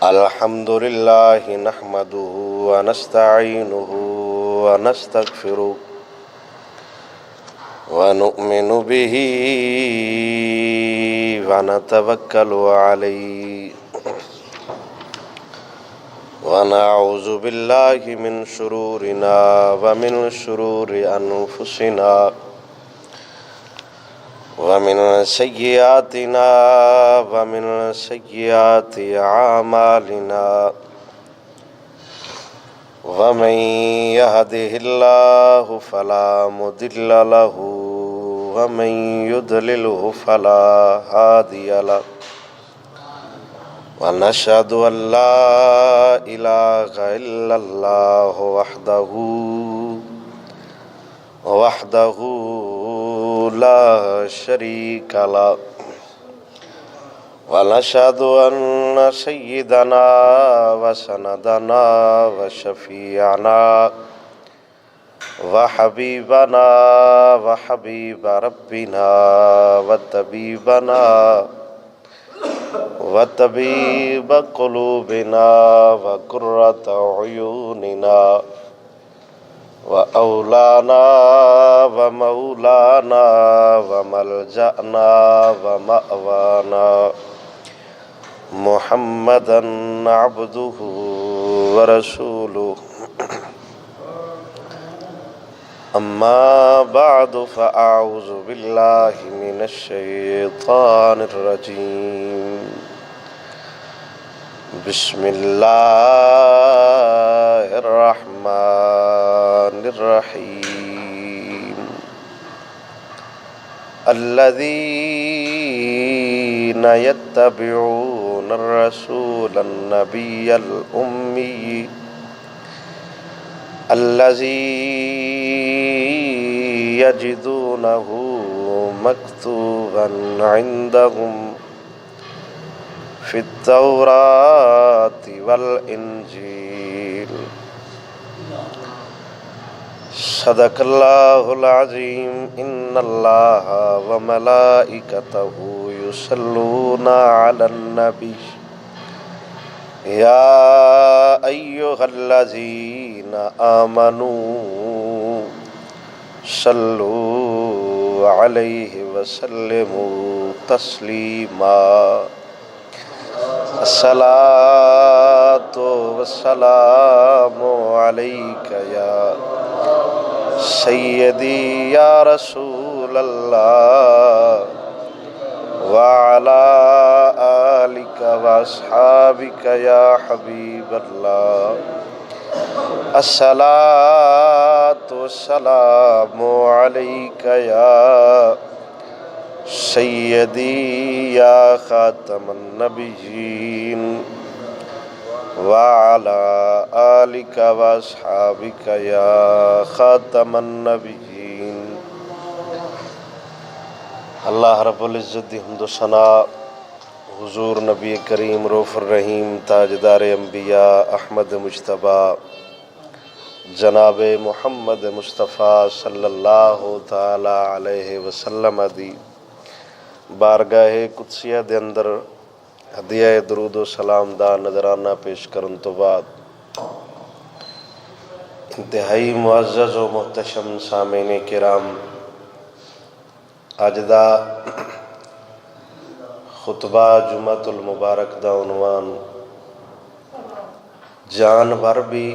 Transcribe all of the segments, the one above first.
الحمد لله نحمده ونستعينه ونستغفره ونؤمن به ونتوكل عليه ونعوذ بالله من شرورنا ومن شرور أنفسنا ومن سيئات أعمالنا ومن يهده الله فلا مضل له ومن يضلله فلا هادي له ونشهد أن لا إله إلا الله وحده لا شريك له ونشهد أن سيدنا وسندنا وشفيعنا وحبيبنا وحبيب ربنا وطبيب قلوبنا وقرة عيوننا وأولانا ومولانا وملجأنا ومأوانا محمدا عبده ورسوله أما بعد فأعوذ بالله من الشيطان الرجيم بسم الله الرحمن الرحيم الذين يتبعون الرسول النبي الأمي الذي يجدونه مكتوبا عندهم في التوراة والإنجيل صدق الله العظيم إن الله وملائكته يصلون على النبي يا أيها الذين آمنوا صلوا عليه وسلموا تسليما الصلاة والسلام عليك يا سيدي يا رسول الله وعلى آلك وأصحابك يا حبيب الله الصلاة والسلام عليك يا سيدي يا خاتم النبيين وعلى آلك وأصحابك يا خاتم النبيين اللہ رب العزت دی حمد و ثنا حضور نبی کریم رؤوف الرحیم تاجدار انبیاء احمد مجتبیٰ جناب محمد مصطفیٰ صلی اللہ تعالی علیہ وسلم دی بارگاہ قدسیہ دے اندر ہدیہ درود و سلام دا نذرانہ پیش کرن تو بعد انتہائی معزز و محتشم سامعین کرام، اج دا خطبہ جمعۃ المبارک دا عنوان جانور بھی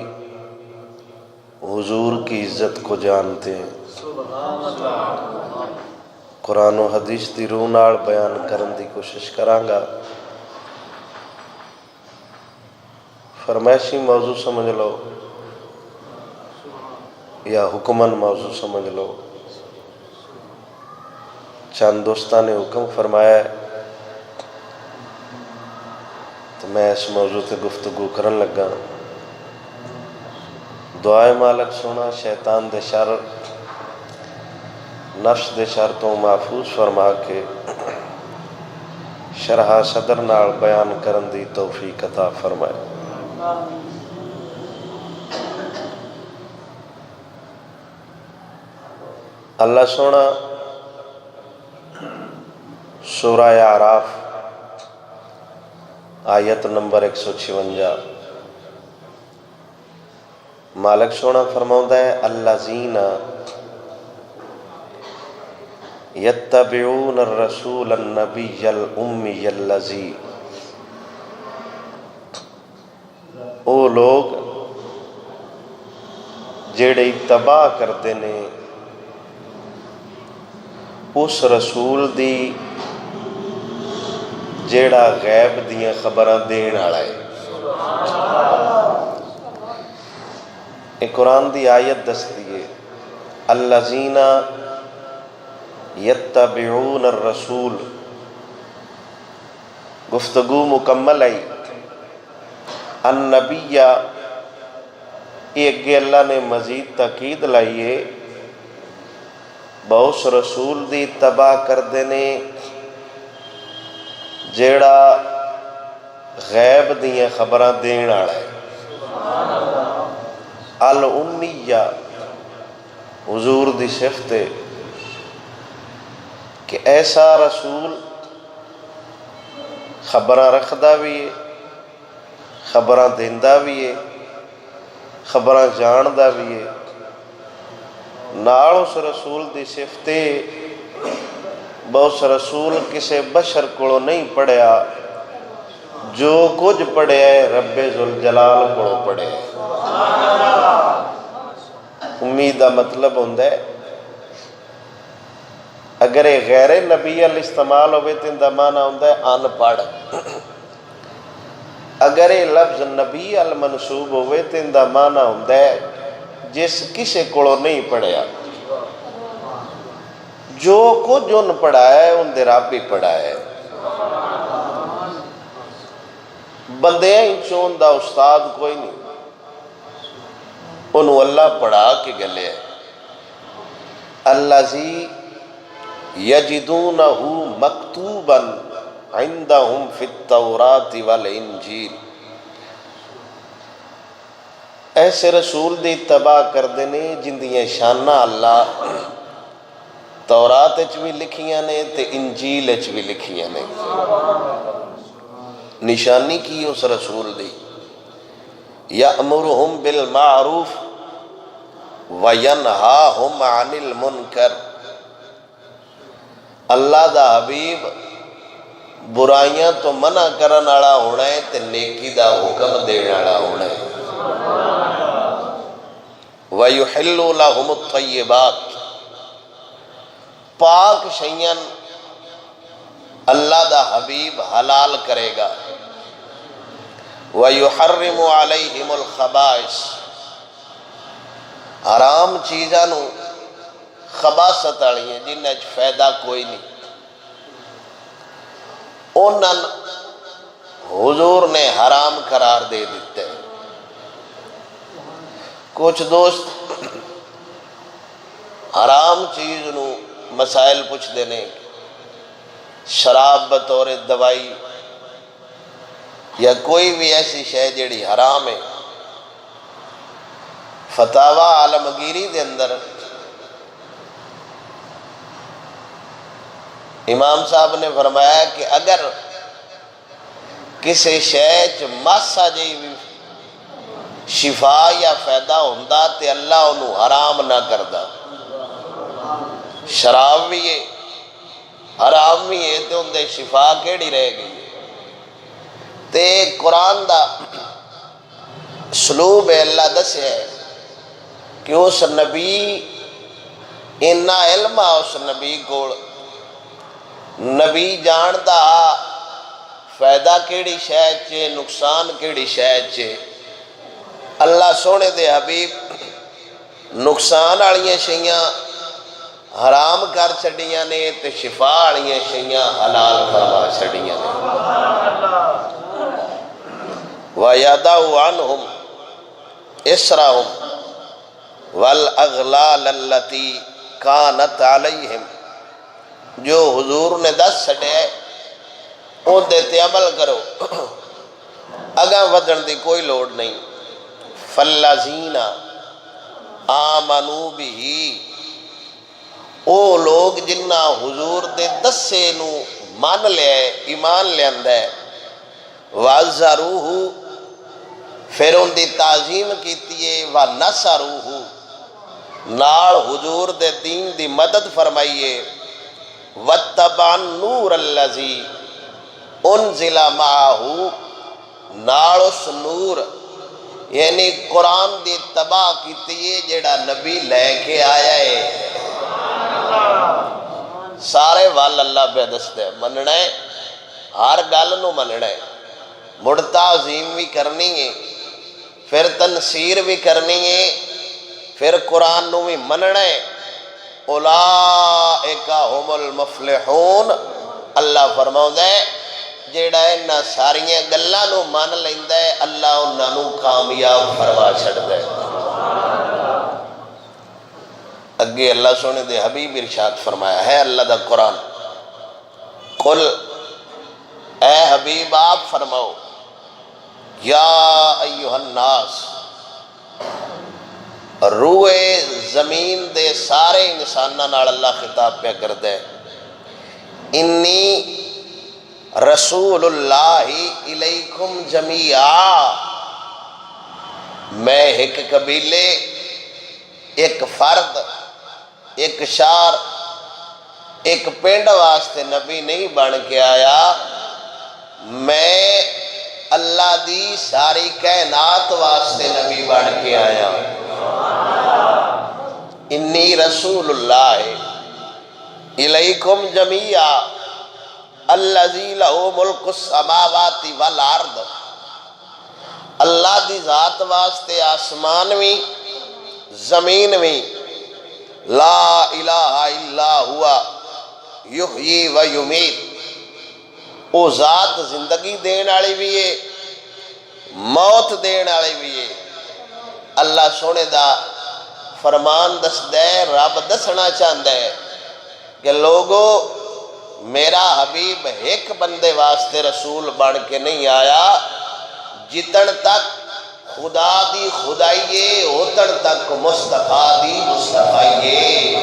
حضور کی عزت کو جانتے ہیں۔ قرآن و حدیث دی روح نال بیان کرن دی کوشش کرانگا۔ فرمائشی موضوع سمجھ لو یا حکمن موضوع سمجھ لو، چند دوستان نے حکم فرمایا ہے تو میں اس موضوع تے گفتگو کرن لگا۔ دعائے مالک سونا شیطان دے شر، نفس دے شر تو محفوظ فرما کے شرح صدر نال بیان کرن دی توفیق عطا فرمائے۔ اللہ سونا سورہ اعراف آیت نمبر 156۔ مالک سونا فرماؤندا ہے الذین یتبعون الرسول النبی الامی الذی، او لوگ جیڑے اتباع کرتے نے اس رسول دی جیڑا غیب دیاں خبراں دین والا ہے۔ یہ قرآن دی آیت دستی ہے الذین یتبعون الرسول، گفتگو مکمل آئی النبی، یہ اگے اللہ نے مزید تاکید لائیے بہت رسول دی اتباع کردے نے جیڑا غیب دیاں خبراں دین والا ہے۔ الامیہ حضور دی صفت ہے کہ ایسا رسول خبراں رکھدا بھی ہے، خبراں دیندا بھی ہے، خبراں جاندا بھی ہے۔ نال اس رسول دی صفت بہت رسول کسے بشر کو نہیں پڑھیا، جو کچھ پڑھیا ہے رب ذوالجلال کو پڑھیا ہے۔ امید کا مطلب ہوتا ہے اگر یہ غیر نبی الاستعمال ہوئے تو ان کا معنی ہوتا ہے ان پڑھ، اگر یہ لفظ نبی المنصوب ہوئے تو ان کا معنی ہوتا ہے جس کسے کو نہیں پڑھیا، جو کچھ ان پڑھا ہے ان دے رب ہی پڑھا ہے۔ بندیاں ہی چون دا استاد کوئی نہیں، انہوں اللہ پڑھا کے گلے ہے۔ الذی یجدونہ مکتوبا عندہم فی التوراۃ والانجیل، ایسے رسول دی اتباع کردے نے جن دیاں شانہ اللہ تورات اچ بھی لکھیاں نے تے انجیل اچ بھی لکھیاں نے۔ نشانی کی اس رسول دی یأمرہم بالمعروف وینہاہم عن المنکر، اللہ دا حبیب برائیاں تو منع کرن والا ہونا ہے تے نیکی دا حکم دین والا ہونا ہے۔ وَيُحِلُّ لَهُمُ الطَّيِّبَاتِ، پاک شیئن اللہ دا حبیب حلال کرے گا۔ وَيُحَرِّمُ عَلَيْهِمُ الْخَبَائِثِ، حرام چیزاں نو خباثت والی ہیں جنہیں فائدہ کوئی نہیں، انہاں حضور نے حرام قرار دے دیتے ہیں۔ کچھ دوست حرام چیز نو مسائل پوچھ دینے، شراب بطور دوائی یا کوئی بھی ایسی شے جیڑی حرام ہے، فتاوی عالمگیری دے اندر امام صاحب نے فرمایا کہ اگر کسی شے چ ماسا جی بھی شفا یا فائدہ ہوندا تے اللہ انہوں حرام نہ کردا۔ شراب بھی ہے حرام بھی ہے تو اندے شفا کیڑی رہ گئی تے قرآن دا سلوب اللہ دس ہے کہ اس نبی انہا علم اس نبی کو نبی جاندا فائدہ کیڑی شاید چے نقصان کیڑی شاید چے۔ اللہ سونے دے حبیب نقصان آلیاں شیئاں حرام کر چھڑیاں نے تے شفا آلیاں شیئاں حلال فرما چھڑیاں نے۔ وَيَدَعُ عَنْهُمْ إِسْرَهُمْ وَالْأَغْلَالَ الَّتِي كَانَتْ عَلَيْهِمْ، جو حضور نے دس سڑے ان دیتے عمل کرو، اگاں ودن دی کوئی لوڑ نہیں۔ فَالَّذِينَ آمَنُوا بِهِ، او لوگ جنہ حضور دے دسے نو مان لے ایمان لے اندے، وَعَزَّرُوهُ پھر ان دی تعظیم کیتیے وَنَصَرُوهُ نال حضور دے دین دی مدد فرمائیے وَاتَّبَعَ النُّورَ الَّذِي انزل معه نال اس نور یعنی قرآن دی اتباع کیتیے جیڑا نبی لے کے آیا ہے سارے وال اللہ بے دستے مننا ہے ہر گل نو مننا ہے مڑ تعظیم بھی کرنی ہے پھر تنصیر بھی کرنی ہے پھر قرآن نو بھی مننا ہے اولئک هم المفلحون اللہ فرماؤں ہے جیڑا انہاں ساریاں گلاں نو مان لیندا ہے اللہ انہاں نو کامیاب فرما چھڑدا ہے اگے اللہ سونے دے حبیب ارشاد فرمایا ہے اللہ دا قرآن قل اے حبیب آپ فرماؤ یا ایوہ الناس روئے زمین دے سارے انساناں نال اللہ خطاب پہ کر دے انی رسول اللہ الیکم جمیعا میں ایک قبیلے ایک فرد ایک شہر ایک پنڈ واسطے نبی نہیں بن کے آیا میں اللہ دی ساری کائنات واسطے نبی بن کے آیا انی رسول اللہ الیکم جمیعا الذی لہ ملک السماوات والارض اللہ دی ذات واسطے آسمان بھی زمین بھی لا الہ الا ہوا یحیی و یمیت او ذات زندگی دین والی بھی ہے موت دین والی بھی ہے اللہ سونے دا فرمان دس دے رب دسنا چاہتا ہے کہ لوگو میرا حبیب ایک بندے واسطے رسول بن کے نہیں آیا جتن تک خدا دی خدائیے اتن تک مصطفیٰ دی مصطفیٰیے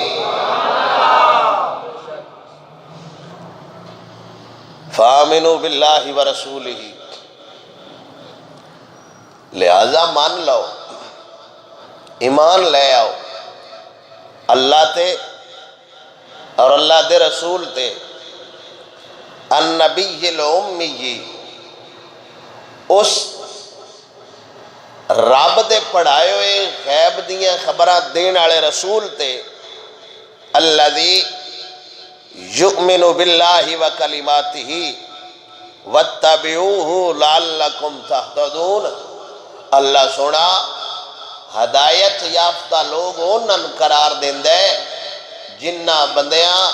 فآمنوا باللہ ورسولہ لہذا مان لو ایمان لے آؤ اللہ تے اور اللہ دے رسول تے النبی الامی اس رب دے پڑھائے ہوئے غیب دیاں خبرات دین والے رسول تے الذی یؤمن باللہ وکلماتہ واتبعوہ لعلکم تہتدون اللہ سونا ہدایت یافتہ لوگ انہاں قرار دیندے جنہ بندیاں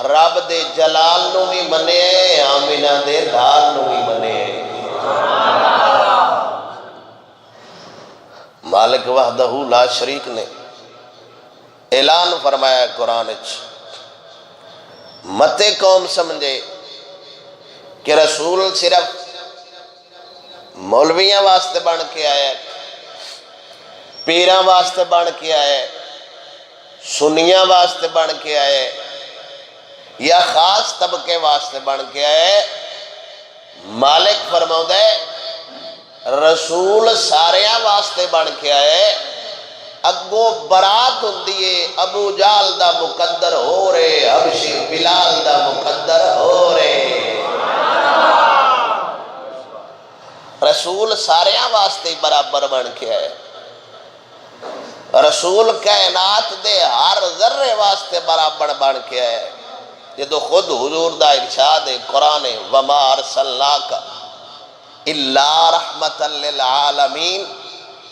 رب دے جلال نو بھی منے آمینہ دے ڈھال نو بھی منے مالک وحدہ لا شریک نے اعلان فرمایا قرآن اچھ متے قوم سمجھے کہ رسول صرف مولویاں واسطے بن کے آئے پیراں واسطے بن کے آئے سنیاں واسطے بن کے آئے یا خاص طبقے واسطے بن کے آئے مالک فرماؤں دے رسول ساریاں واسطے بن کے آئے اگو برات ہوندیے ابو جال دا مقدر ہو رہے حبشی بلال دا مقدر ہو رہے رسول ساریاں واسطے برابر بن کے آئے رسول کائنات دے ہر ذرے واسطے برابر بن کے آئے یہ تو خود حضور دا ارشاد قرآن وما ارسلناک الا رحمتا للعالمین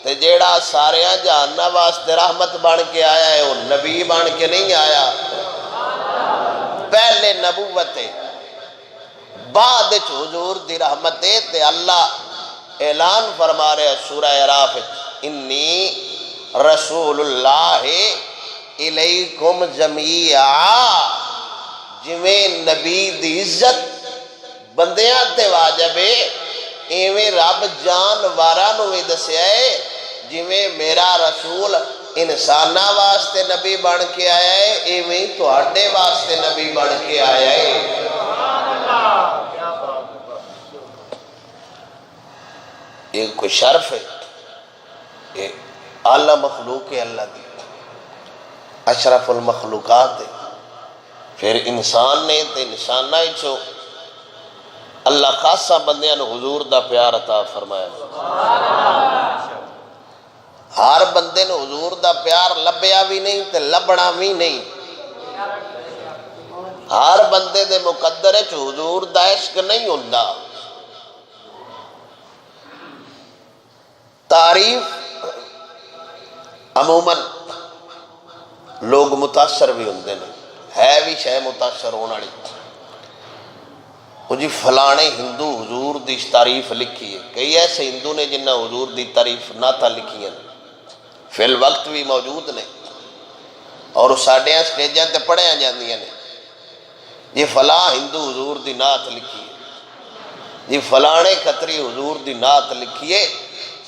تے جیڑا ساریاں جہانہ واسطے رحمت بن کے آیا ہے وہ نبی بن کے نہیں آیا پہلے نبوت بعد حضور دی رحمت تے اللہ اعلان فرما رہے سورہ اعراف انی رسول اللہ الیکم جمیعا جویں نبی دی عزت بندیاں تے واجب ہے ایویں رب جانوراں نو وی دسیا ہے جویں میرا رسول انساناں واسطے نبی بن کے آیا ہے ایویں تہاڈے واسطے نبی بن کے آیا ہے یہ کوئی شرف ہے؟ یہ اعلیٰ مخلوق ہے اللہ دی، اشرف المخلوقات ہے۔ پھر انسان نے تے انساناں چو اللہ خاصہ بندیاں نو حضور دا پیار عطا فرمایا۔ ہر بندے نو حضور دا پیار لبیا بھی نہیں تے لبنا بھی نہیں۔ ہر بندے دے مقدر چ حضور دا عشق نہیں ہوندا۔ تعریف عموماً لوگ متاثر بھی ہوندے نے، ہے بھی شے متاثر ہونے والی۔ وہ جی فلانے ہندو حضور دی تعریف لکھی ہے، کئی ایسے ہندو نے جنہاں حضور دی تعریف نعتاں لکھی ہیں، فی الوقت بھی موجود نے، اور ساڈیاں سٹیجاں تے پڑھیاں جاندیاں نے۔ یہ فلاں ہندو حضور دی نعت لکھی ہے، یہ فلانے کتری حضور دی نعت لکھی ہے۔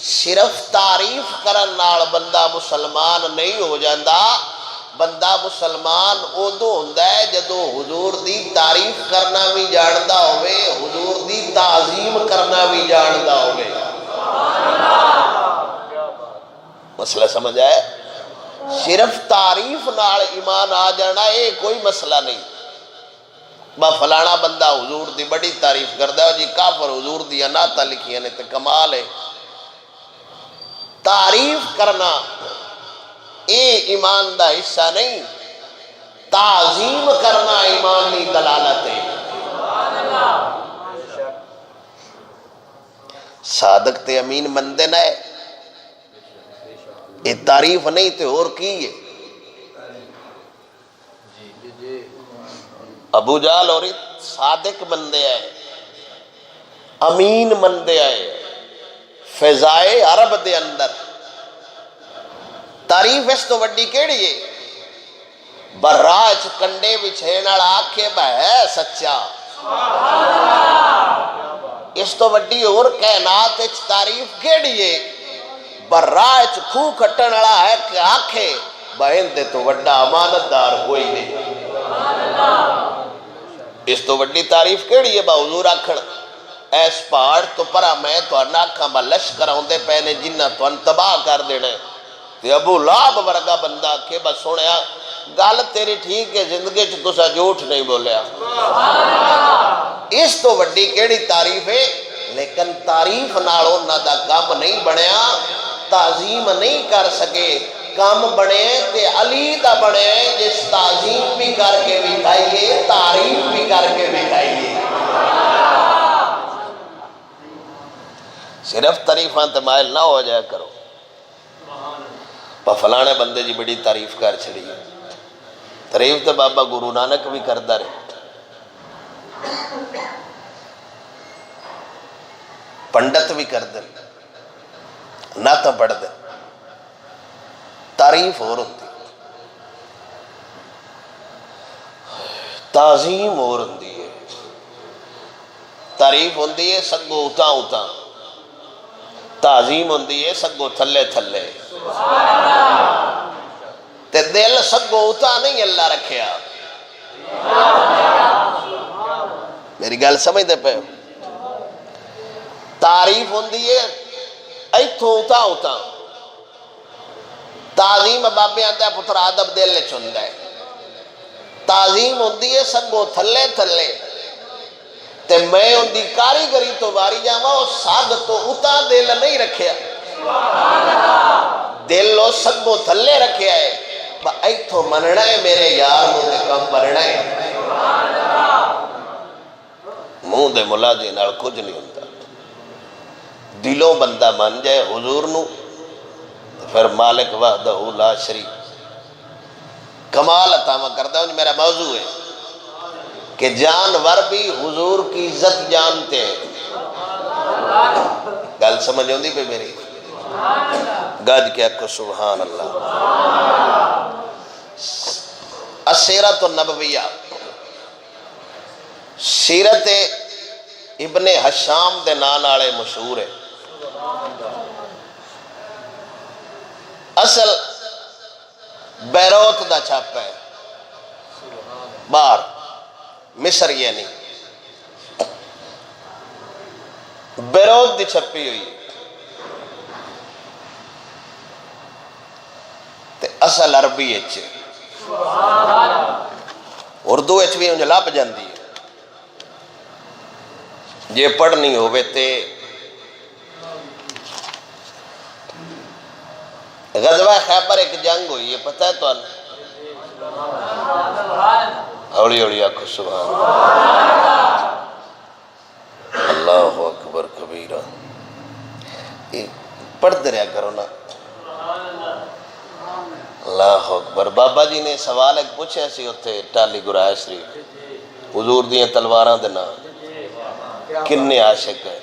صرف تعریف کرن نال بندہ مسلمان نہیں ہو جاندا، بندہ مسلمان ادو ہوندا ہے جدو حضور دی تعریف کرنا بھی جاندا ہوئے، حضور دی تعظیم کرنا بھی جاندا ہوئے۔ مسئلہ سمجھ آئے؟ صرف تعریف نال ایمان آ جانا یہ کوئی مسئلہ نہیں۔ با فلانا بندہ حضور دی بڑی تعریف کردا ہے، جی کافر حضور دی نعتاں لکھیاں نے تے کمال ہے۔ تعریف کرنا اے ایمان دا حصہ نہیں، تعظیم کرنا ایمان کی دلالت ہے۔ صادق تے امین بندے نہ ہے، یہ تعریف نہیں تے اور کی ہے۔ ابو جہل اور صادق بندے آئے، امین بندے آئے، فضائے عرب دے اندر تعریف اس تو وڈی کیڑی ہے؟ براج کنڈے بچھے نال آکھے بہ سچا، اس تو وڈی اور کائنات وچ تعریف کیڑی ہے؟ براج کھو کھٹن والا ہے کہ آکھے بہن دے تو وڈا امانت دار کوئی نہیں۔ اس تو وڈی تعریف کیڑی ہے؟ با حضور آکھن ایس پہاڑ تو پرا میں تو اناکھاں با لشکر ہوندے پہنے جنہ تو ان تباہ کر دینے۔ تے ابو لہب ورگا بندہ کہ بس سنیا گل تیری ٹھیک ہے، زندگی چ تسا جھوٹ نہیں بولیا۔ اس تو وڈی کیڑی تعریف ہے؟ لیکن تعریف نال انہاں دا کام نہیں بنیا، تعظیم نہیں کر سکے۔ کام بنے تے علی دا بنے جس تعظیم بھی کر کے بکھائیے، تعریف بھی کر کے بکھائیے۔ صرف تعریفاں تے مائل نہ ہو جایا کرو۔ فلانے بندے جی بڑی تعریف کر چھڑی ہے، تعریف تے بابا گرو نانک بھی کردہ رہے، پنڈت بھی کر دیں، نہ تو پڑھ دیں، تعریف اور ہوتی، تعظیم اور ہوتی ہے۔ تعریف ہوتی ہے سگو اتاں اتاں، تعظیم ہوتی ہے سگو تھلے تھلے۔ تے دل سگو اتاں نہیں اللہ رکھیا۔ میری گل سمجھ دے پہ؟ تعریف ہوتی ہے ایتھوں اتاں اتاں، تعظیم بابے آتا ہے پتر آدب دل چندہ ہے، تعظیم ہوتی ہے سگو تھلے تھلے۔ تے میں ان دی کاریگری تو واری جاواں او ساگ تو اتاں دل نہیں رکھیا، دل لو سگو تھلے رکھیا ہے۔ با ایتھو مننا ہے میرے یار مجھے کم برنا ہے، منہ دے ملازی نال کچھ نہیں ہوتا۔ دلوں بندہ من جائے حضور نو پھر مالک وحدہ لا شریک کمال عطا کرتا ہوں۔ میرا موضوع ہے کہ جانور بھی حضور کی عزت جانتے ہیں۔ گل سمجھ ہوندی پہ میری؟ گج کے اکو سبحان اللہ۔ السیرۃ النبویہ، سیرت ابن حشام دے نام والے مشہور ہے۔ اصل بیروت دا چھپ ہے، باہر مصر یہ نہیں، بیروت دی چھپی ہوئی۔ اصل عربی اچھے اردو اچھ بھی انج لب جاندی ہے جے پڑھنی ہوئے تے غزوہ خیبر ایک جنگ ہوئی ہے پتہ ہے تو اولی اولی آنکھو سبحان اللہ اکبر کبیرہ پڑھتے رہا کرو نا اللہ اکبر بابا جی نے سوال ایک پوچھے سی اتھے ٹالی گرائے شریف حضور دیاں تلواراں دینا کنے عاشق ہے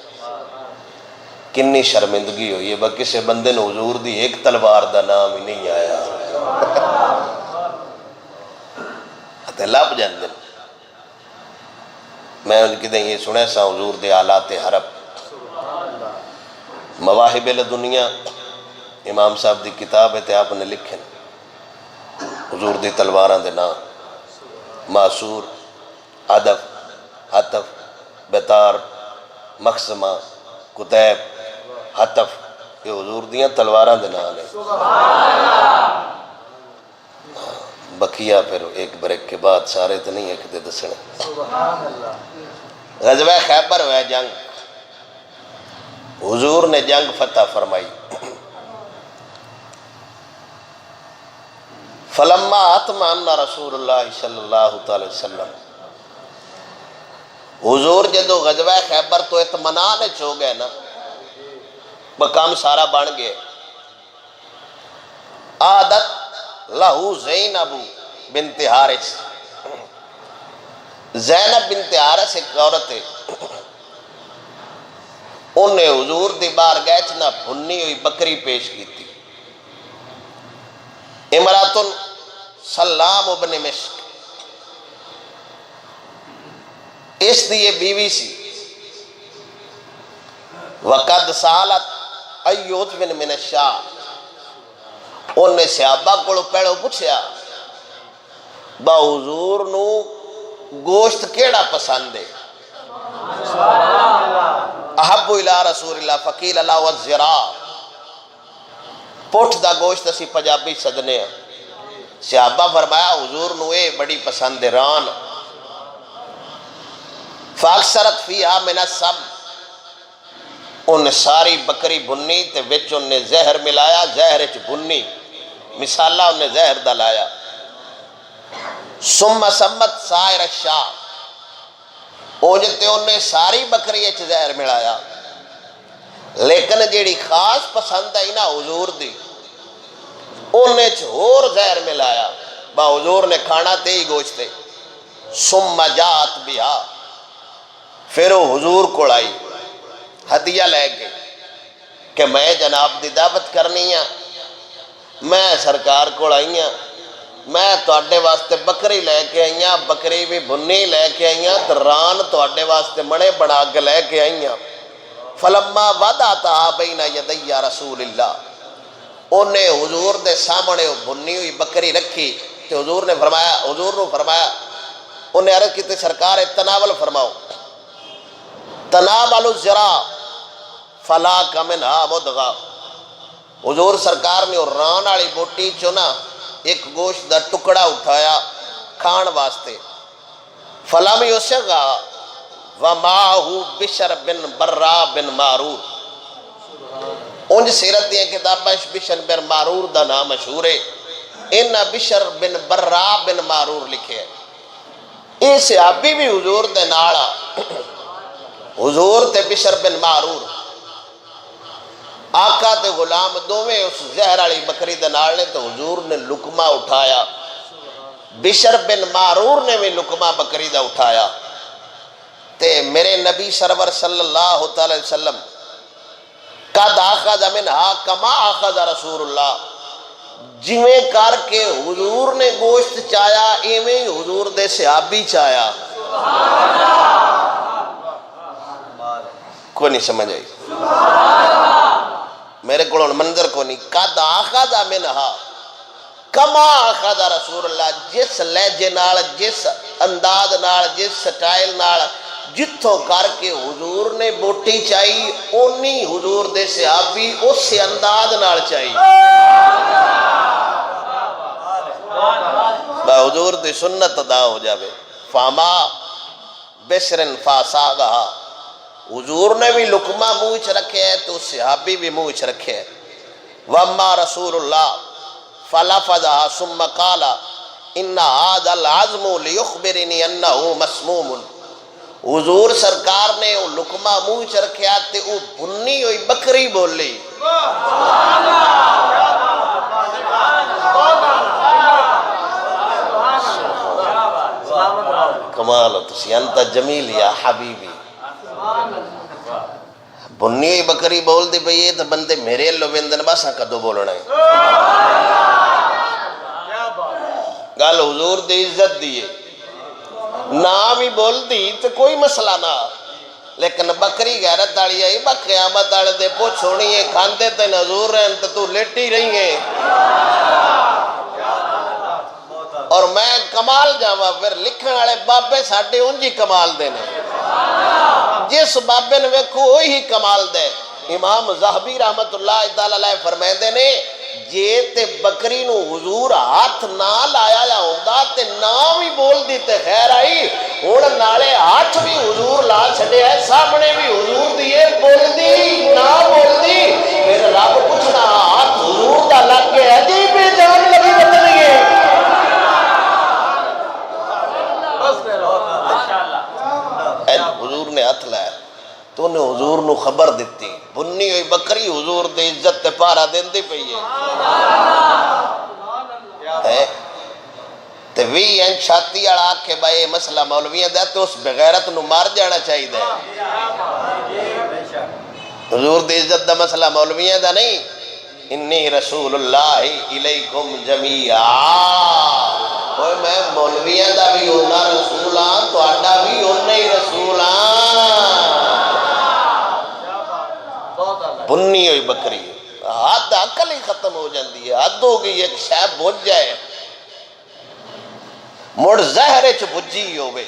کنی شرمندگی ہوئی ہے باقی سے بندے نے حضور دی ایک تلوار دا نام ہی نہیں آیا تے لب جاندن میں ان کی دیں یہ سنے سا حضور دے آلات حرب مواہب دنیا امام صاحب دی کتاب ہے تے آپ نے لکھن حضور دی تلواراں دے نام معصور عدف حتف بیتار مخزمہ کتیب حتف یہ حضور دیاں تلواراں دے نام ہے بقیہ پھر ایک بریک کے بعد سارے تو نہیں ایک دے دسنے غزوہ خیبر ہوئے جنگ حضور نے جنگ فتح فرمائی فلما اطمأن رسول اللہ صلی اللہ علیہ وسلم حضور جدو غزوہ خیبر تو اطمینان ہو گئے نا مقام سارا بن گئے عادت لہو زینب بنت حارث زینب بنت حارث ایک عورت ہے انہیں حضور دی بارگاہ وچ نہ بھنی ہوئی بکری پیش کی تھی امراتن سلام ابن مشک اس دی یہ بیوی سی وقد سالت ایوت من الشاہ انہیں صحابہ کو پہلو پوچھیا با حضور نو گوشت کیڑا پسند ہے احب الى رسول اللہ فقیل اللہ والزرا پوٹھ دا گوشت اسی پجابی صدنے ہیں صحابہ فرمایا حضور نو اے بڑی پسند ہے ران فاکثرت فیہا من السم انہیں ساری بکری بھنی تے وچ انہیں زہر ملایا زہر اچ بھنی مثالہ انہیں زہر دلایا ثم سمت سائر الشاہ اوجتے انہیں ساری بکری اچ زہر ملایا لیکن جیڑی خاص پسند ہے نا حضور دی انہیں چھوڑ زہر ملایا با حضور نے کھانا تے ہی گوشتے ثم جات بیا پھر وہ حضور کو آئی ہدیہ لے گئے کہ میں جناب دی دعوت کرنی ہے میں سرکار کو آئی ہوں میں تواڈے واسطے بکری لے کے آئی ہوں بکری بھی بھنی لے کے آئی ہوں دران تواڈے واسطے مڑے بنا کے لے کے آئی ہوں فلما وضعتها بین یدی رسول اللہ انہیں حضور دے سامنے بھنی ہوئی بکری رکھی تو حضور نے فرمایا حضور نے فرمایا انہیں عرض کی تے سرکار تناول فرماؤ تناول الزرا فلا کمنہا مدغا حضور سرکار نے ران والی بوٹی چنا ایک گوشت دا ٹکڑا اٹھایا کھان واسطے فلم یسغا وماہو بشر بن برا بن معرور انج سیرت دیا کتابہ بشر بن معرور دا نام مشہور ہے ان بشر بن برا بن معرور لکھے یہ صحابی بھی حضور دے نالا حضور تے بشر بن معرور آقا تے غلام دوویں اس زہر والی بکری دے نال نے تو حضور نے لقمہ اٹھایا بشر بن معرور نے بھی لقمہ بکری دا اٹھایا تے میرے نبی سرور صلی اللہ علیہ وسلم قد آخذ منہا کما آخذ رسول اللہ جویں کر کے حضور نے گوشت چایا ایویں حضور دے صحابی چایا کوئی نہیں سمجھ آئی میرے کو منظر کو نہیں قد آخذ منہا کما آخذ رسول اللہ جس لہجے نال جس انداز نال جس سٹائل نال جتھوں کر کے حضور نے بوٹی چاہی اونی حضور دے صحابی اس انداز نال چاہی حضور دی سنت ادا ہو جاوے. فاما بشرن فاساگا، حضور نے بھی لقمہ منہ چ رکھے ہے تو صحابی بھی منہ چ رکھے ہے. واما رسول اللہ فلفظها ثم قال ان هذا العظم ليخبرني انه مسموم. حضور سرکار نے وہ لقمہ منہ چ رکھیا تے وہ بنی ہوئی بکری بولی. کمال ہو تسی، انت جمیل یا حبیبی. بنی ہوئی بکری بول دی بھئی یہ تو بندے میرے لو ویندن باسا کدو بولنا ہے. گل حضور دی عزت دیئے نہ بھی بول دی تو کوئی مسئلہ نہ، لیکن بکری غیرت آڑی آئی با قیامت آڑے دے پوچھ ہونی ہے کھاندے تے حضور رہن تو لیٹی رہی ہیں. اور میں کمال جاوا پھر لکھن والے بابے ساڈے انجی کمال دینے، جس بابے نے ویکھو وہی کمال دے. امام زاہبی رحمت اللہ تعالی علیہ فرمائے نے جے تے بکری نو حضور ہاتھ نہ لایا یا ہوندا تے نہ بھی بول دی تے خیر آئی. ہن نالے ہاتھ بھی حضور لا چھڈے ہے، سامنے بھی حضور دیے بول دی نہ بول دی. پھر رب پوچھنا ہاتھ حضور دا لگ گیا جی بے جان لگی بدل گئے. حضور نے ہاتھ لایا تو انہیں حضور نو خبر دیتی. بنی ہوئی بکری حضور دے عزت تے پارا دین دی پئی ہے. تے وی این چھاتی اڑا کے بھائی مسئلہ مولویاں دے تو اس بغیرت نو مار جانا چاہیے دے. حضور دے عزت دا مسئلہ مولویاں دا نہیں. انی رسول اللہ الیکم جمیعا. اوہ میں مولویاں دا بھی ہونا رسول ہاں تو آڈا بھی ہونا ہی رسول ہاں. بنی ہوئی بکری حد عقل ہی ختم ہو جاندی ہے. حد ہو گئی ایک شے بھج جائے مڑ زہرے چ بجھی ہوئے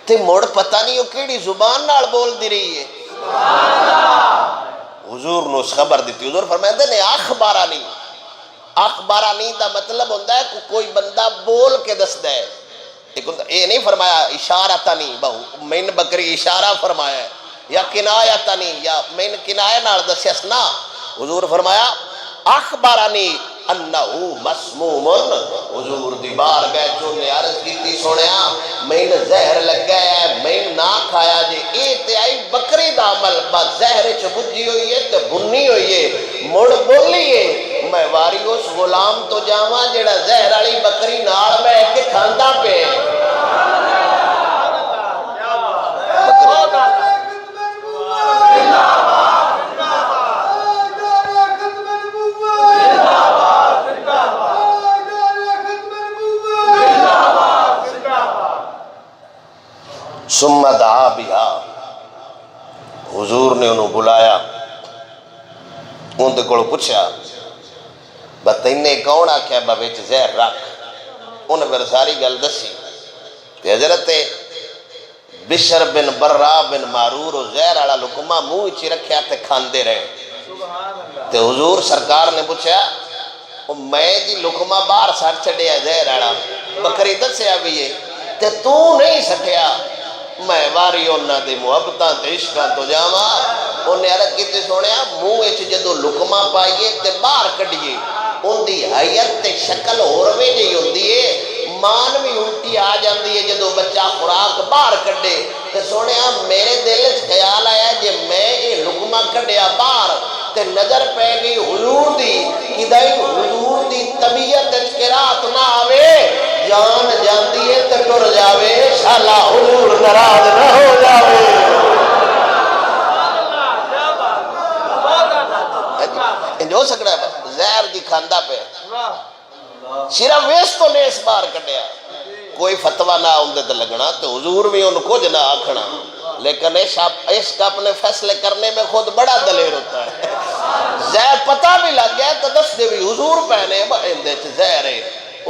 تے مڑ پتہ نہیں وہ کیڑی زبان نال بول دی رہی ہے. حضور نے اس خبر دیتی. حضور فرمائے نے اخبارانی. اخبارانی دا مطلب ہوتا ہے کہ کوئی بندہ بول کے دستا ہے. یہ نہیں فرمایا اشارتانی بہو میں بکری اشارہ فرمایا ہے یا کنایتانی یا میں کنایہ نال دسیس نا. حضور فرمایا اخبارانی انہو مسموم. حضور دی بار گئے جو نے عرض کیتی سونیا میں زہر لگ گیا ہے میں نہ کھایا جی. اے تے آئی بکری دا عمل با زہر چ بجھی ہوئی ہے تے بنی ہوئی ہے مڑ بولی ہے. میں واری اس غلام تو جاواں جڑا زہر والی بکری نال بیٹھ کے کھاندا پے. ثم دعا بہا. حضور نے انہوں بلایا ان دے کول پوچھا بتینے کون آکھیا با وچ زہر رکھ. انہیں پھر ساری گل دسی تے حضرت بشر بن برا بن معرور زہر والا لقمہ منہ وچ رکھیا تے کھاندے رہے. تے حضور سرکار نے پوچھا میں جی لقمہ باہر سٹ چھڈیا زہر والا بکری دسیا بھی ہے تے تو نہیں سٹیا. میں واری انہاں دے محبتاں تے عشقاں تو جاواں. انہیں عرض کیتی سونیا منہ وچ جدو لقمہ پائیے تے باہر کڈیے ان دی حیت تے شکل ہورویں جہی ہوندی ہے. مان بھی الٹی آ جاندی ہے جدو بچہ خوراک باہر کڈے. تے سونیا میرے دل وچ خیال آیا جے میں یہ لقمہ کڈیا باہر تے نظر پہ گئی حضور دی کدائی حضور دی طبیعت قرات نہ آوے جان جاندی ہے تے ٹر جاوے شالا حضور ناراض نہ ہو جاوے. جو سکڑا ہے زہر دی کھاندا پہ صرف ویس تو نے اس بار کٹیا کوئی فتوہ نہ ہوندے تے لگنا تے حضور بھی ان کچھ نہ آکھنا. لیکن عشق اپنے فیصلے کرنے میں خود بڑا دلیر ہوتا ہے. زہر پتہ بھی لگ گیا تو دس دے بھی حضور پہنے اندے چ زہر ہے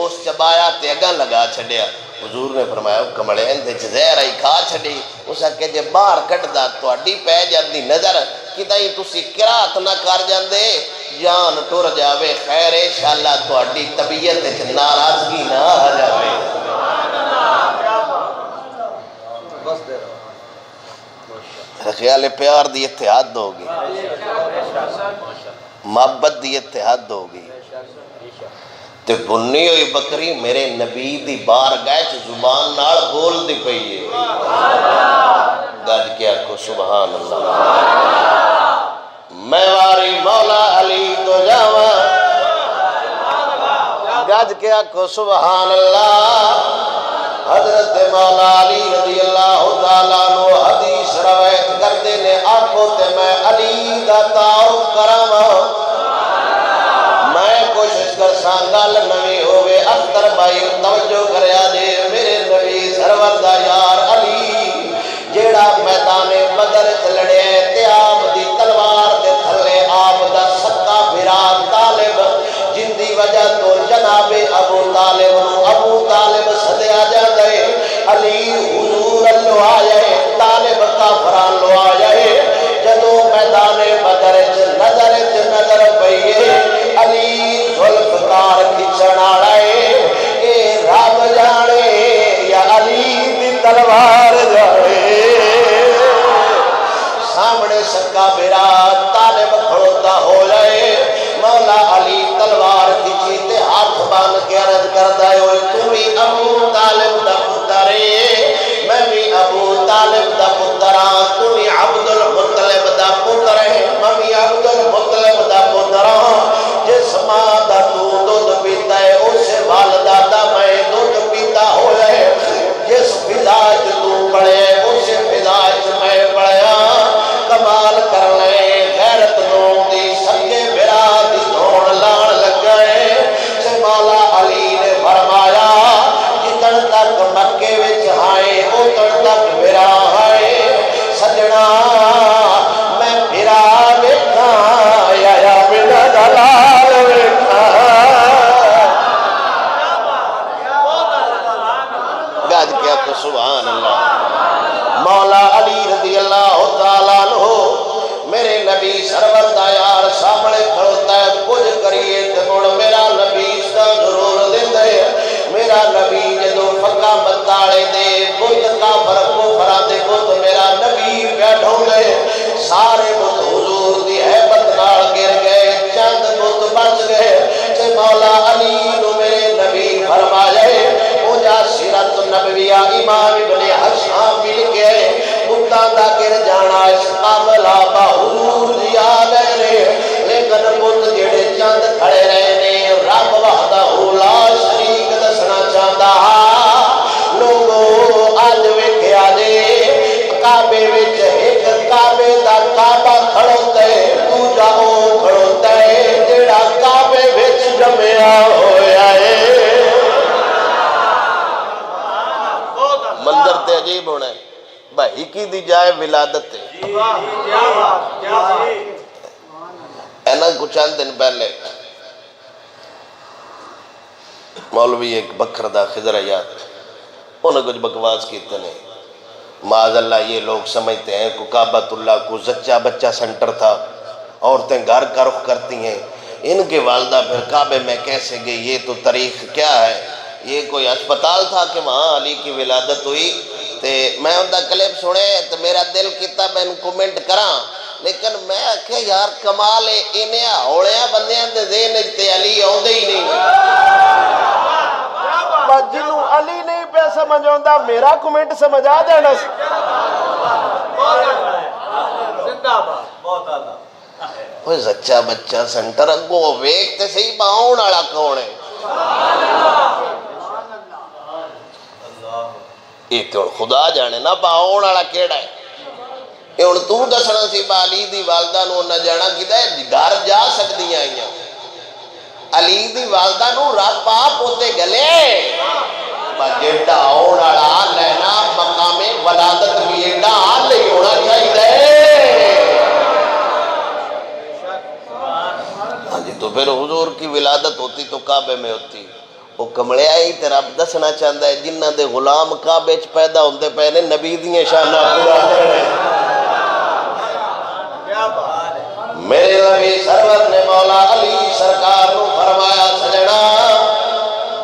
اس چبایا تے اگاں لگا چھڈیا. حضور نے فرمایا کمڑے اندے چ زہر آئی کھا چھڈی. اس کہ جے باہر کٹدا تہاڈی پے جاندی نظر کدائی تسی قرات نہ کر جاندے جان ٹر جاوے خیر انشاءاللہ تہاڈی طبیعت وچ ناراضگی نہ آ جاوے۔ میرا خیال ہے پیار دی اتحاد ہوگی، محبت دی اتحاد ہوگی۔ تے بنی ہوئی بکری میرے نبی دی بارگاہ چ زبان نال بول دی پئی ہے، گج کے آکھو سبحان اللہ۔ میں واری مولا علی تو جاواں، گج کے آکھو سبحان اللہ۔ حضرت مولا علی رضی اللہ تعالیٰ عنہ حدیث روایت کرتے نے آکھو تے میں علی دا تعارف کراواں۔ میں کوشش کر سانگل نوی ہوئے اختر بھائی توجہ کریا جے میرے نبی سرور دا یار علی جیڑا میدان بدر لڑے تے آپ دی تلوار دے تھلے آپ دا سکا بھرا طالب جن دی وجہ تو جناب ابو طالب صدیا جاندے علی حضور اللہ آئے طالب کافران لو آئے جدو میدان بدر نظر پئیے علی ذوالفقار کھچن آڑے اے رب جانے یا علی دی تلوار جانے سامنے سکا بیرا طالب کھڑوتا ہو جائے مولا علی تلوار کھچی تے ہاتھ بان کے عرض کردہ ہے تمہیں ابو طالب دا پترے میں بھی ابو طالب دا پتران تمہیں عبد المطلب دا پتر ہے میں بھی عبد المطلب دا پتران جس ماں دا تو دودھ پیتا ہے اسے والدہ دا میں دودھ پیتا ہو جائے جس فضاج تو پڑے اسے فضاج میں پڑیا کمال کر لے غیرت نوں دی سکے بھرا دی دھون لان لگ گئے سے مولا علی نے فرمایا جتن تک مکے وچ آئے اتن تک بھرا آئے سجنا میں بھرا ویکھا یا بنا دلال ویکھا گج کیا تو سبحان اللہ۔ مولا علی رضی اللہ تعالیٰ عنہ میرے نبی سرور دا یار سامنے کھڑوتا ہے کچھ کریے تے مڑ میرا نبی اس دا ضرور دیندے میرا نبی جدو فقہ بتاڑے دے بت کافر کفرا دے بت میرا نبی بیٹھوں گے سارے بت حضور دی حیبت نال گر گئے چند بت بچ گئے تے مولا علی نو میرے نبی فرمائے اونجا سیرت نبویہ امام ابن حشام مل کے بتاں دا گر جانا اس قابل آبا حضور جی آ گئے نے لیکن بت جڑے چند کھڑے رہے نے رب وحدہ لا شریک دسنا چاہتا لوگوں آج ویکھیا جے کعبے وچ ایک کعبے دا کعبہ کھڑوتا ہے دوجا او کھڑوتا ہے جڑا کعبے وچ جمیا ہویا ہے۔ منظر تے عجیب ہونا ہے بھائی کی دی جائے ولادت ہے اینا کچھ چند دن پہلے مولوی ایک بکر دا خضر یاد انہوں نے کچھ بکواس کیتے نہیں معاذ اللہ یہ لوگ سمجھتے ہیں کہ کعبۃ اللہ کو زچہ بچہ سنٹر تھا عورتیں گھر کا رخ کرتی ہیں ان کے والدہ پھر کعبے میں کیسے گئی یہ تو تاریخ کیا ہے یہ کوئی اسپتال تھا کہ وہاں علی کی ولادت ہوئی تے میں ان دا کلپ سنے تو میرا دل کیتا میں ان کومنٹ کراں لیکن میں آکھے یار کمال ہے انہیں ہوڑیاں بندیاں دے ذہن تے علی آؤندے ہی نہیں جنوں علی نہیں پہ سمجھ آندا میرا کومنٹ سمجھ آ جانا وہ زچہ بچہ سنٹر اگوں ویکھتے صحیح باؤن والا کون ہے یہ تو خدا جانے نا باؤن والا کیڑا ہے یہ ہن تو دسنا سی علی دی والدہ نو نہ جانا کیتا ہے گھر جا سکدیاں آئیاں علی دی والدہ نو رب آپ ہوتے گلے جیڑا آن والا لینا مقام ولادت بھی ایڈا حال نہیں ہونا چاہیے ہاں جی تو پھر حضور کی ولادت ہوتی تو کعبے میں ہوتی وہ کمڑے آئی تے رب دسنا چاہتا ہے جنہ دے غلام کعبے چ پیدا ہوندے پے نے نبی دیاں شاناں پورا کرنے میرے نبی سرور نے مولا علی سرکار نو فرمایا سجنا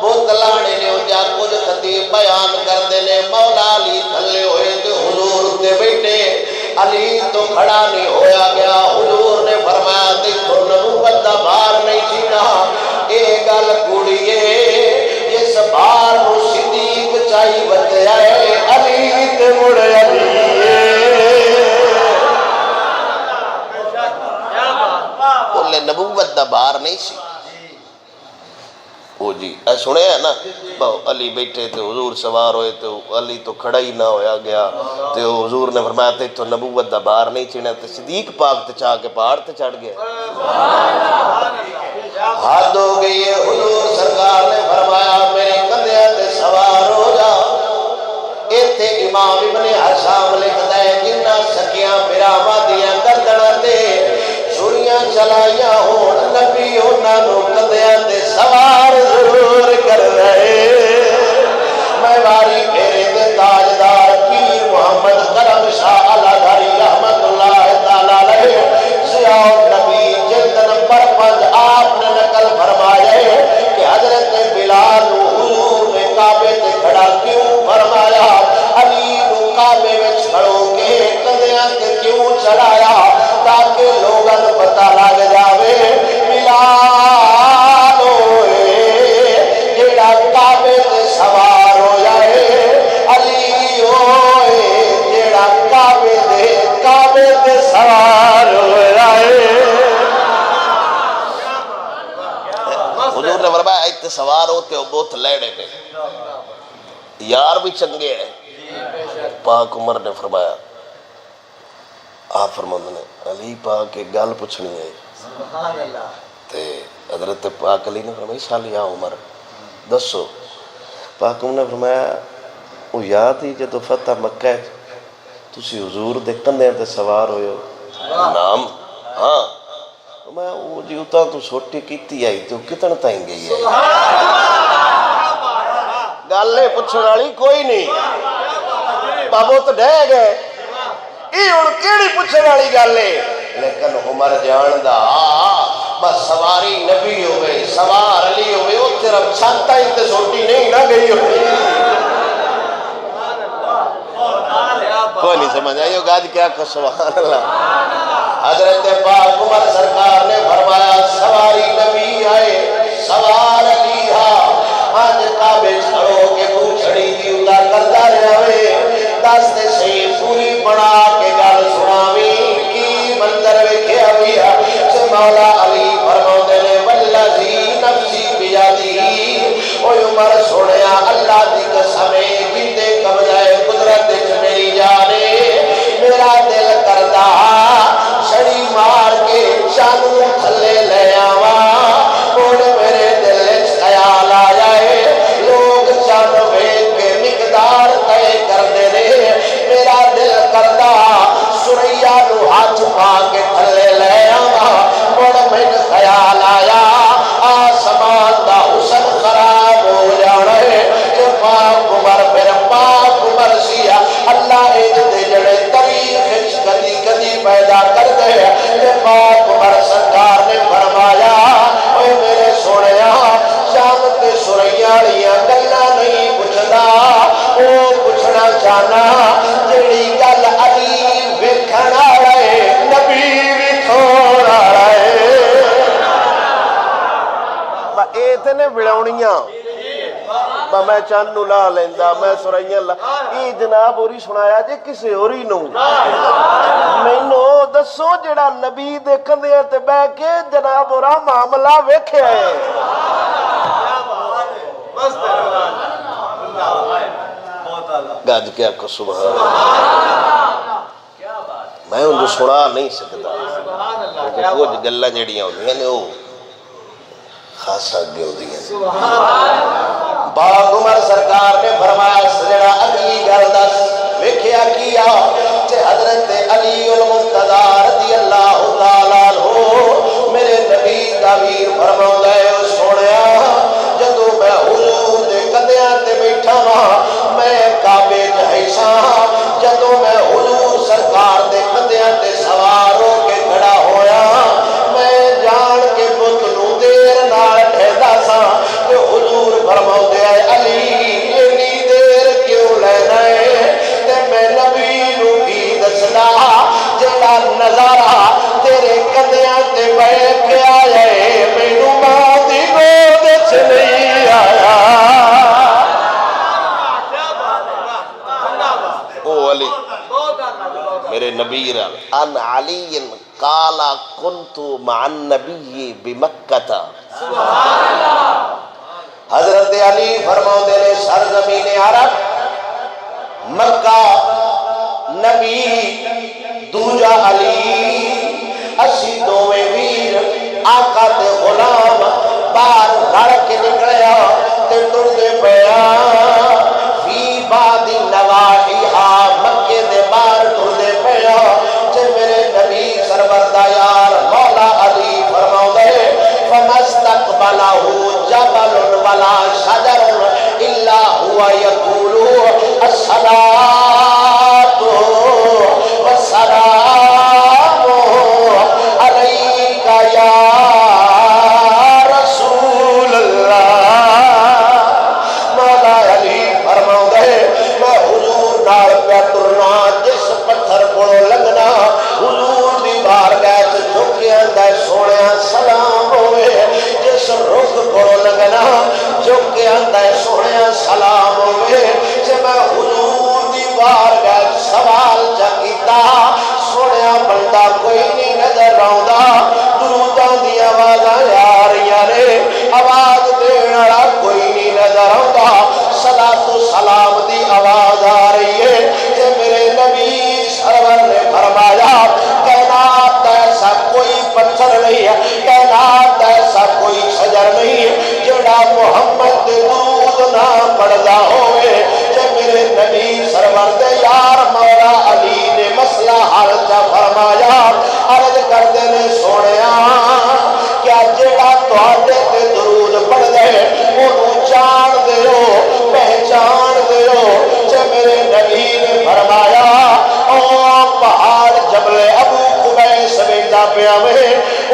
بت لانے نے جا کچھ خطیب بیان کردے نے مولا علی تھلے ہوئے تے حضور تے بیٹھے علی تو کھڑا نہیں ہویا گیا حضور نے فرمایا تے تو نبوت دا بار نہیں چھینا اے گل کوڑیے اس بار نو صدیق چاہی بتیا ہے علی تے مڑ علی بولے نبوت دا بار نہیں سی وہ جی سنے ہیں نا علی بیٹھے تے حضور سوار ہوئے تے علی تو کھڑا ہی نہ ہویا گیا تے حضور نے فرمایا تے تو نبوت دا بار نہیں چڑھنا تے صدیق پاک تے چاہ کے پہاڑ تے چڑھ گیا حد ہو گئی ہے حضور سرکار نے فرمایا میرے کندھے تے سوار ہو جا ایتھے امام ابن حشام لکھتا ہے جنہ سکیاں براواں دیاں گردناں تے چھریاں چلائیاں ہون نبی انہاں نو کندھیاں تے سوار ضرور کر رہے میں باری میرے دے تاجدار پیر محمد کرم شاہ الازہری رحمت اللہ تعالی علیہ ضیاء النبی جلد نمبر 5 آپ نے نقل فرمائے کہ حضرت بلال حضور نے کعبے تے کھڑا کیوں فرمایا علی نو کعبے وچ کھڑو کے کندھیاں تے کیوں چڑھایا تاکہ لوگاں نوں پتہ لگ جاوے بلال ہوئے جیڑا کعبے تے سوار ہو جائے علی ہوئے جیڑا کعبے تے سوار ہو جائے حضور نے فرمایا ایتھے سوار ہوتے ہو بہت لیڑے نے یار بھی چنگے ہیں پاک عمر نے فرمایا آپ فرماندے نے علی پاک ایک گل پوچھنی ہے تے حضرت پاک علی نے فرمایا شال یا عمر دسو پاک عمر نے فرمایا وہ یاد ہی جدو فتح مکہ ہے تسی حضور دے کندھے تے سوار ہوئے ہو نام ہاں میں وہ جی اتاں تو چھوٹی کیتی آئی تو کتن تائیں گئی ہے گالے پچھڑ والی کوئی نہیں بابو تو ڈہ گئے یہ ہن کیڑی پچھڑ والی گل ہے لیکن عمر جان دا بس سواری نبی ہوئے سوار علی ہوئے وہ تیرا چھاتا ہی تے چھوٹی نہیں نہ گئی ہوئی کوئی نہیں سمجھ آئی ہو گاج کیا کہ سبحان اللہ حضرت پاک عمر سرکار نے فرمایا سواری نبی آئے سوار علی آج کعبے چھڑو کے پوچھڑی دی ادا کرتا رہے دستے سے پوری بنا کے گل سناوی کی منظر ویکھیا ویا سے مولا علی فرماندے نے والذی نفسی بیادی او عمر سنیا اللہ دی قسم جیندے قبضہ قدرت وچ میری جان میرا دل کردا چھڑی مار کے چانو تھلے لے آواں مڑ میرے دل وچ خیال آیا ہے لوگ چن ویکھ کے مقدار طے کردے نے میرا دل کردا سریا نو ہاتھ پا کے تھلے لے آواں مڑ مینوں خیال آیا آسمان دا حسن خراب ہو جانا ہے کہ پاک عمر پھر پاک عمر سیا اللہ دے جڑے تاریخ کدی کدی پیدا کر دے کہ پاک عمر سرکار نے فرمایا اے میرے سونیا شام تے سریا والیاں گلاں نہیں پوچھدا او پوچھنا چاہنا جڑی گل علی ویکھن والا ہے نبی ویکھون والا ہے اے تے نے بڑاونیاں میں چند نو لا لیندا میں سرائیاں لا ای جناب ہوری سنایا جے کسے ہوری نو مینوں دسو جڑا نبی دے کندھے تے بیٹھ کے جناب ہورا معاملہ ویکھیا ہے گج کے آکھو سبحان اللہ میں انہوں سنا نہیں سکتا کیونکہ کچھ گلاں جڑیاں ہوندیاں نے وہ خاص آگے ہوتی ہیں پاک عمر سرکار نے فرمایا سجڑا اگلی گل دس ویکھیا کیا تے حضرت علی المرتضی رضی اللہ تعالیٰ عنہ میرے نبی تعبیر فرماؤندا ہے او سونیا جدوں میں حضور دے کندھیاں تے بیٹھا ہاں میں کعبے تے ہیساں جدوں میں حضور سرکار دے کندھیاں تے سوار ہو کے کھڑا ہویا عن علی قال كنت مع النبی بمکہ. حضرت علی فرماتے نے سرزمین عرب مکہ نبی دوجا علی اسی دوویں ویر آقا تے غلام باہر رڑ کے نکلیا تے ٹردے پیا فی بعد نواحیہا مکے دے باہر ٹردے پیا تے میرے نبی سرور دا یار مولا علی فرماؤندے فمستقبلہ جبل ولا شجر الا هو يقول الصلاة والسلام عليك يا رسول اللہ. مولا علی فرماؤندے میں حضور نال پہ ترنا جس پتھر کو لنگنا حضور دی بارگاہ وچ جھک کے آندا سونیا سلام ہوئے. جس رخ کو لگنا جھک کے آندا سونیا سلام ہوئے. جے میں حضور دی بارگاہ سوال چا کیتا سونیا بندہ کوئی نہیں نظر آوندا دروداں دی آوازاں آ رہیاں نے آواز دین والا کوئی نہیں نظر آوندا صلاۃ و سلام دی آواز آ رہی ہے. جے میرے نبی سرور نے فرمایا کائنات ایسا کوئی پتھر نہیں ہے کائنات ایسا کوئی شجر نہیں ہے جڑا محمد دے درود نہ پڑھدا ہوئے. جے میرے نبی سرور دے یار مولا علی نے مسئلہ حل چا فرمایا عرض کردے نے سونیا کیا جڑا تواڈے تے درود پڑھ دے اونوں جان دے ہو پہچان دے ہو. جے میرے نبی نے فرمایا او پہاڑ جبل ابو قبیس ویندا پیا وے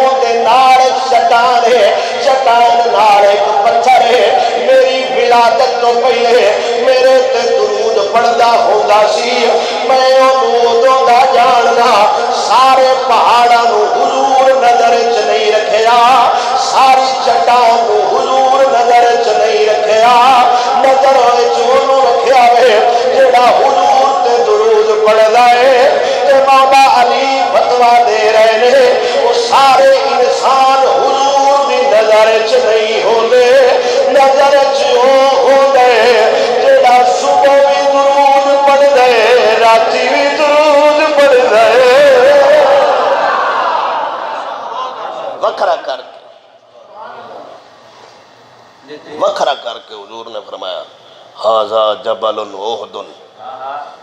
اودے نال چٹان ہے چٹان نال ایک پتھر ہے میری ولادت تو پہلے میرے تے درود پڑھدا ہوندا سی میں اونوں اودوں دا جاننا سارے پہاڑاں نوں حضور نظر وچ نہیں رکھیا ساری چٹان نوں حضور نظر وچ نہیں رکھیا نظر وچ اونوں رکھیا وے جڑا حضور تے درود پڑھدا ہے. تے مولا علی فتوا دے رہے نے وہ سارے انسان حضور دی نظر وچ نہیں ہوندے نظر وچ ہوندے جڑا صبح بھی درود پڑھدا ہے راتی بھی درود پڑھدا ہے. وکھرا کر کے حضور نے فرمایا ھذا جبل احد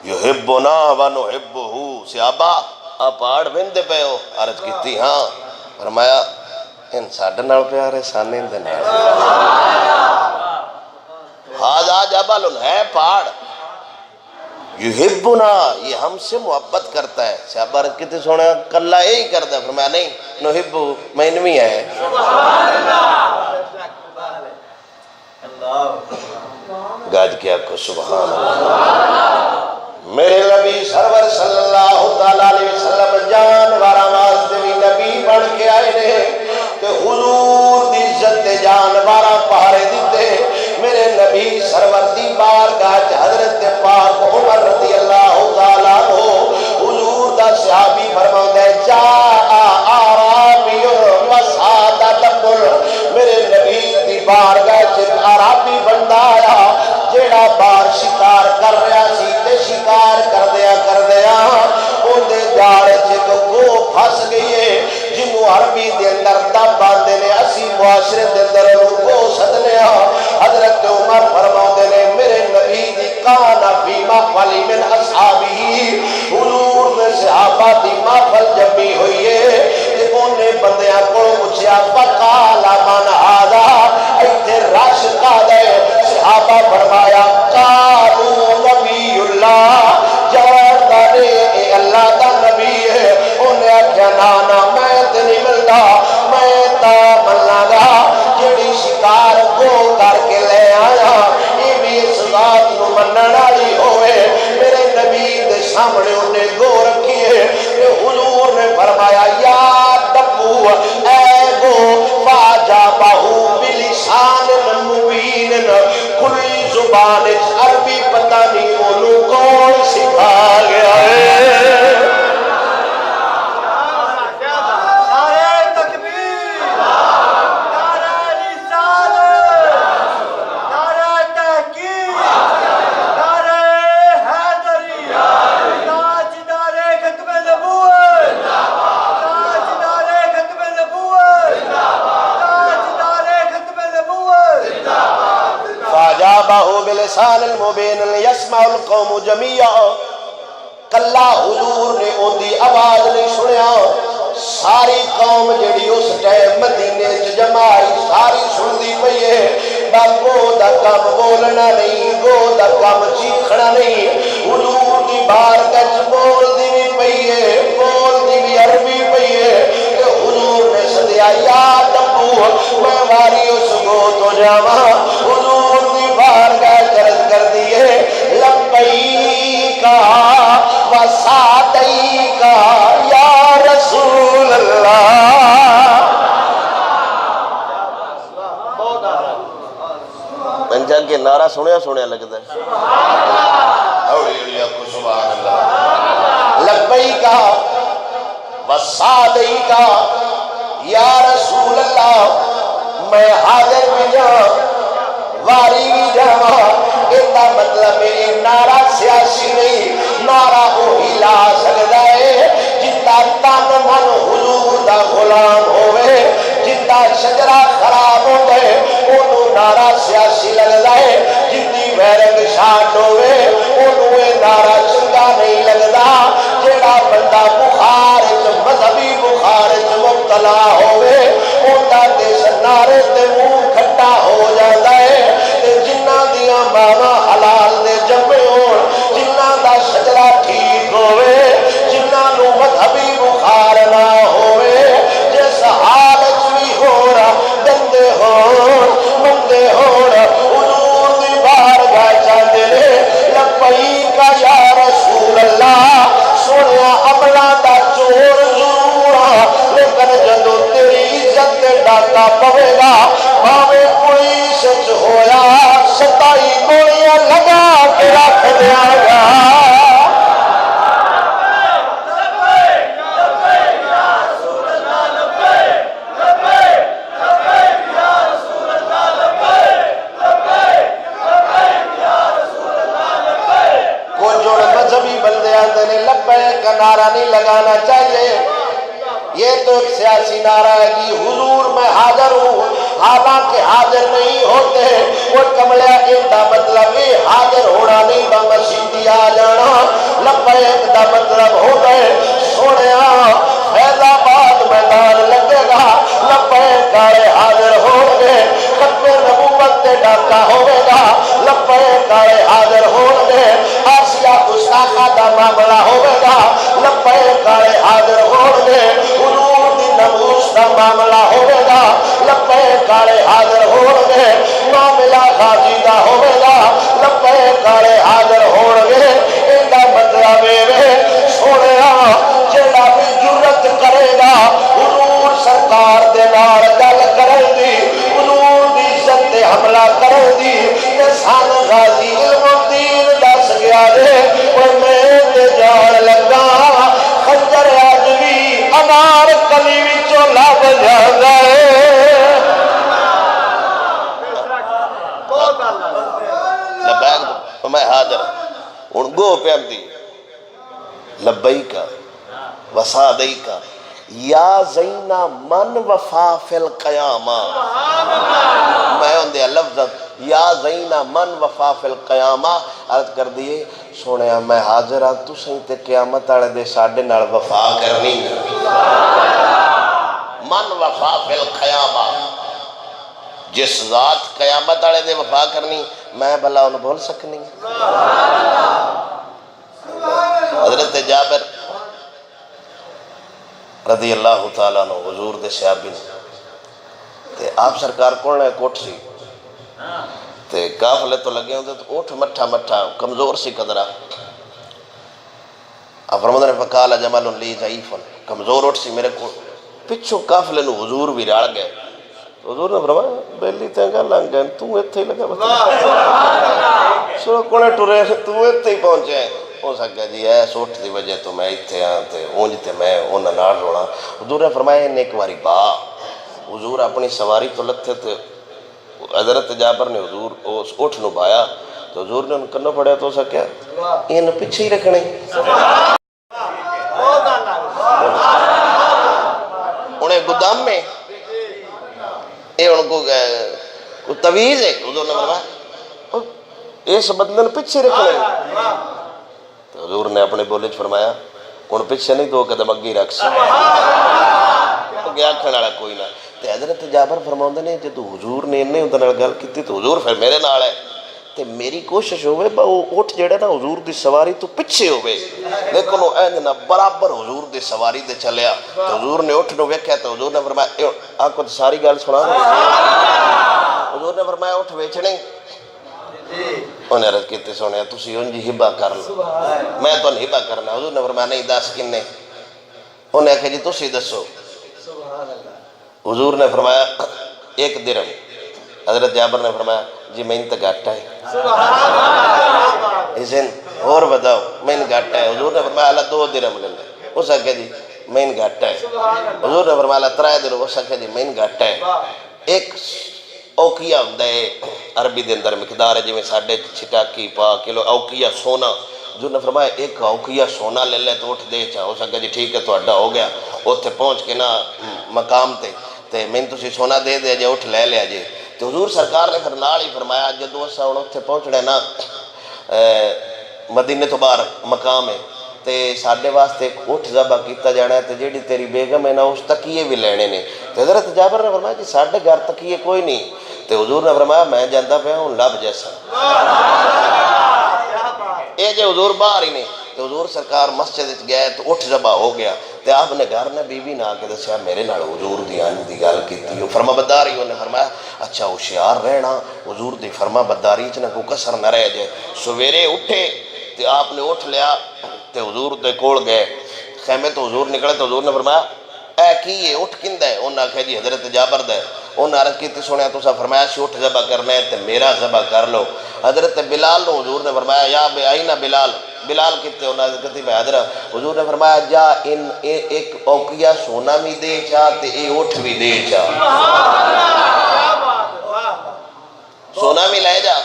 یحبنا ونحبہ. صحابہ آ پہاڑ ویندے پے ہو عرض کیتی ہاں فرمایا ان ساڈے نال پیار ہے سانے دے نال. ھذا جبل ہے پہاڑ یحبنا یہ ہم سے محبت کرتا ہے. صحابہ عرض کیتی سونا کلا یہی کرتا ہے فرمایا نہیں نحب مینوی ہے. گاج کیا کو سبحان اللہ. میرے نبی سرور صلی اللہ تعالیٰ علیہ وسلم جانوراں واسطے بھی نبی بن کے آئے نے کہ حضور دی عزت جانوراں پہرے دیتے. میرے نبی سرور دی بارگاہ حضرت پاک عمر رضی اللہ تعالیٰ عنہ حضور دا صحابی فرماتا ہے جا آرابی وسعادت میرے نبی دی بارگاہ عربی بندہ آیا جیڑا بار شکار کر رہا سی تے شکار کردیا اندے جال چک گو پھس گئی ہے جنہوں عربی دے اندر دب باندے نے اسی معاشرے دے اندر گو سدنے. حضرت عمر فرماتے نے میرے نبی دی کانا فی محفل من اصحابی حضور نے صحابہ دی محفل جمی ہوئی ہے کہ انہیں بندیاں کو پوچھا فقال من ھذا ایتھے رش کا دے. صحابہ فرمایا قالوا نبی اللہ جواب دے اے اللہ دا نبی ہے. انہیں آکھیا نا میں تے نہیں ملدا میں تا ملنا گا جڑی شکار گو کر کے لے آیا یہ بھی اس ذات نو منن والی ہوئے. میرے نبی دے سامنے انہیں گو رکھی ہے کہ حضور نے فرمایا یا ڈبو اے گو فاجابہو بلسان مبین کھلی زبان عربی پتہ نہیں انہوں کون سکھا گیا ہے. فَأَجَابَهُ بِلِسَانٍ مُبِينٍ يَسْمَعُ الْقَوْمُ جَمِيعًا کلا حضور نے ان دی آواز نہیں سنیا، ساری قوم جڑی اس ٹائم مدینے چ جمائی ساری سن دی پئی ہے، گو دا کم بولنا نہیں، گو دا کم چیخنا نہیں، حضور دی بارگاہ چ بول دی بھی پئی ہے، بول دی بھی عربی پئی ہے، کہ حضور نے سدیا یا ڈبو میں واری اس گو تو جاواں، حضور دی بارگاہ عرض کر دیے لبیک وسعدیک یا رسول اللہ۔ پنجا کے نعرہ سنیا سنیا لگتا ہے، سبحان اللہ، لبیک وسعدیک یا رسول اللہ، میں حاضر بھی جاؤں واری بھی جاؤں۔ ایتا مطلب ہے نعرہ سیاسی نہیں، نعرہ وہی لا سکتا ہے جتا تن من حضور دا غلام ہوئے، جتا شجرہ خراب ہو گئے انہوں نعرہ سیاسی لگتا ہے، جتی ویرنگ شاٹ ہوئے انہوں نعرہ چنگا نہیں لگتا، جیڑا بندہ بخار مذہبی بخار مبتلا ہوئے اوندا تے نعرے تے منہ کھٹا ہو جاتا ہے، تے جنہ دیاں ماواں حلال دے جمے ہون، جنہ دا شجرہ ٹھیک ہوئے، جنہ نو مذہبی بخار نہ ہوئے، جس حالت بھی ہو رہا گندے ہون مندے ہون، حضور دی بارگاہ چاہتے لے لبیک یا رسول اللہ، سنیا عملہ دا چور ضرور لیکن جدو تیری عزت دے ڈاکا پوے گا بھاوے پولیس چ ہویا 27 گولیاں لگا کے رکھ دیا گا۔ مذہبی بندے آتے نے لبیک کا نعرہ نہیں لگانا چاہیے، یہ تو ایک سیاسی نعرہ ہے کہ حضور میں حاضر ہوں، حالانکہ حاضر نہیں ہوتے، وہ کملیا ان دا مطلب یہ حاضر ہونا نہیں با مسیحی آ جانا، لبیک دا مطلب ہو گئے سونیا فیض آباد میدان لگے گا، لبیک آئے حاضر ہو گے، ختم نبوت تے ڈاکہ ہوئے گا، لبیک آئے حاضر ہو گے، آسیہ گستاخہ دا معاملہ ہوئے گا، لبیک آئے حاضر ہو گے، حضور دی نبوس دا معاملہ ہوئے گا، لبیک آئے حاضر ہو گے، معاملہ غازی دا ہوئے گا، لبیک آئے حاضر ہو گے، ان دا مطلب ہے سونیا جڑا بھی جرت کرے گا حضور سرکار دے نال گل کرن دی، حضور دی عزت تے حملہ کرن دی، تے سان غازی علم الدین دس گیا دے وہ میں تے جان لگا خنجر اج بھی انار کلی وچوں لب جاندا ہے۔ لبیک میں حاضر ہن گو پہ دی لبیک وسعدیک یا زینا من وفا فی القیامہ، میں ان دے لفظ یا زینا من وفا فی القیامہ عرض کر دیئے سونے میں حاضر ہاں تو سہی تے قیامت آڑے دے ساڑھے نال وفا کرنی، من وفا فی القیامہ، جس ذات قیامت آڑے دے وفا کرنی میں بھلا انہوں بھول سکنی۔ حضرت جابر رضی اللہ تعالیٰ عنہ حضور دے صحابی تے آپ سرکار کون ہے کوٹ سی تے قافلے تو لگے ہوندے تو اوٹھ مٹھا مٹھا کمزور سی قدرہ، آپ فرمودے نے فقال جمال لی ضعیف، کمزور اوٹھ سی میرے کو پچھو قافلے نو حضور بھی راڑ گئے، حضور نے فرمایا بیلی تینگا لنگ گئے تو اتھے ہی لگا بتا سو کونے ٹورے تو اتھے ہی پہنچے ہیں، ہو سکتا جی ہے سوٹ دی وجہ تو میں اتھے آن تے اونج تے میں انہاں نار روڑا۔ حضور نے فرمایا انہیں ایک باری با حضور اپنی سواری تو لتھے تھے، حضرت جابر نے حضور اس اٹھ نو بایا تو حضور نے ان کنو پڑھیا تو سکیا ان پیچھے ہی رکھنے، انہیں گدام میں یہ ان کو تویز ہے، حضور نے فرمایا اس بندے نے پیچھے رکھنا. تو حضور نے اپنے بولے فرمایا ہوں پیچھے نہیں 2 قدم اگے رکھ اگے آخر والا کوئی نہ. تو حضرت جابر فرماؤں نے جب حضور نے انہیں اندر گل کی تو حضور پھر میرے نال ہے تو میری کوشش ہوئے وہ اٹھ جڑا نا حضور دی سواری تو پیچھے ہوئے لیکن وہ اینج نہ برابر حضور دی سواری دے چلیا. تو حضور نے اٹھ نو ویکھیا تو حضور نے فرمایا آپ کو ساری گل سنا. حضور نے فرمایا اٹھ ویچنے. انہیں عرض کیتے سونے تسی انج ہبا کر لو میں تو ہبا کرنا. حضور نے فرمایا نہیں دس کنے. انہیں آخیا جی تسی دسو. حضور نے فرمایا 1 درہم. حضرت جابر نے فرمایا جی میں تو گھٹ ہے اسن اور بتاؤ میں گھٹ ہے. حضور نے فرمایا اللہ 2 درہم لے لے. اس آخیا جی میں گھٹ ہے. حضور نے فرمایا اللہ 3 درہم. اس آخیا جی میں گھٹ ہے. ایک اوکیا ہوں عربی دے اندر مقدار ہے جی میں 6.5 ٹاکی پا کلو اوکیا سونا. حضور نے فرمایا 1 اوکیا سونا لے لے تو اٹھ دے چاہ. اس آخیا جی ٹھیک ہے تہاڈا ہو گیا. اتنے پہنچ کے نا مقام تے میں تسی سونا دے دیا جی اٹھ لے لیا جی. تو حضور سرکار نے پھر نال ہی فرمایا جدو اسا ہن اتنے پہنچنا نا مدینے تو باہر مقام ہے تے ساڈے واسطے ایک اٹھ ذبح کیتا جانا ہے تے جیڑی تیری بیگم ہے نا اس تکیے بھی لینے نے. تے حضرت جابر نے فرمایا کہ ساڈے گھر تکیے کوئی نہیں. تے حضور نے فرمایا میں جاندا پیا ہوں لب جیسا. اے جے حضور باہر ہی نے. تو حضور سرکار مسجد گئے تو اٹھ ذبح ہو گیا. تے آپ نے گھر نے بی بی نہ آ کے دسیا میرے نال حضور دی انج دی گل کیتی. وہ فرما بداری انہیں فرمایا اچھا ہوشیار رہنا حضور دی فرما بداری چ نہ کوئی کسر نہ رہ جائے. سویرے اٹھے تے آپ نے اٹھ لیا تے حضور دے کول گئے خیمے تو حضور نکلے تو حضور نے فرمایا اے کی ہے اٹھ کیندا ہے. انہاں آکھیا جی حضرت جابر دا ہے. انہاں عرض کیتی سنیا تساں فرمایا سی اٹھ ذبح کرنا ہے تے میرا ذبح کر لو. حضرت بلال نو حضور نے فرمایا یا بے آئینہ بلال. بلال کتے انہاں نے کہتی میں حضرت. حضور نے فرمایا جا ان ایک اوقیہ سونا بھی دے چا تے اے اٹھ بھی دے چا. سونا بھی لے جا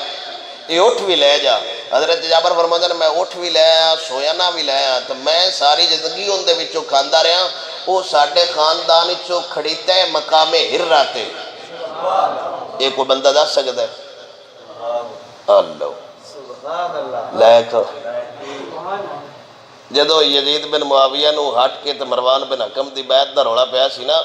یہ اٹھ بھی لے جا. حضرت جابر فرماتے ہیں میں اٹھ بھی لے آیا سویا نہ بھی لے آیا. تو میں ساری زندگی ان دے وچوں کھاندا رہا. وہ ساڈے خاندان وچوں کھڑیتا ہے مقام ہرہ تے. یہ کوئی بندہ دس سکتا ہے؟ اللہ لے کر جدو یزید بن معاویہ نو ہٹ کے تے مروان بن حکم دی بیعت دا رولا پیا سی نا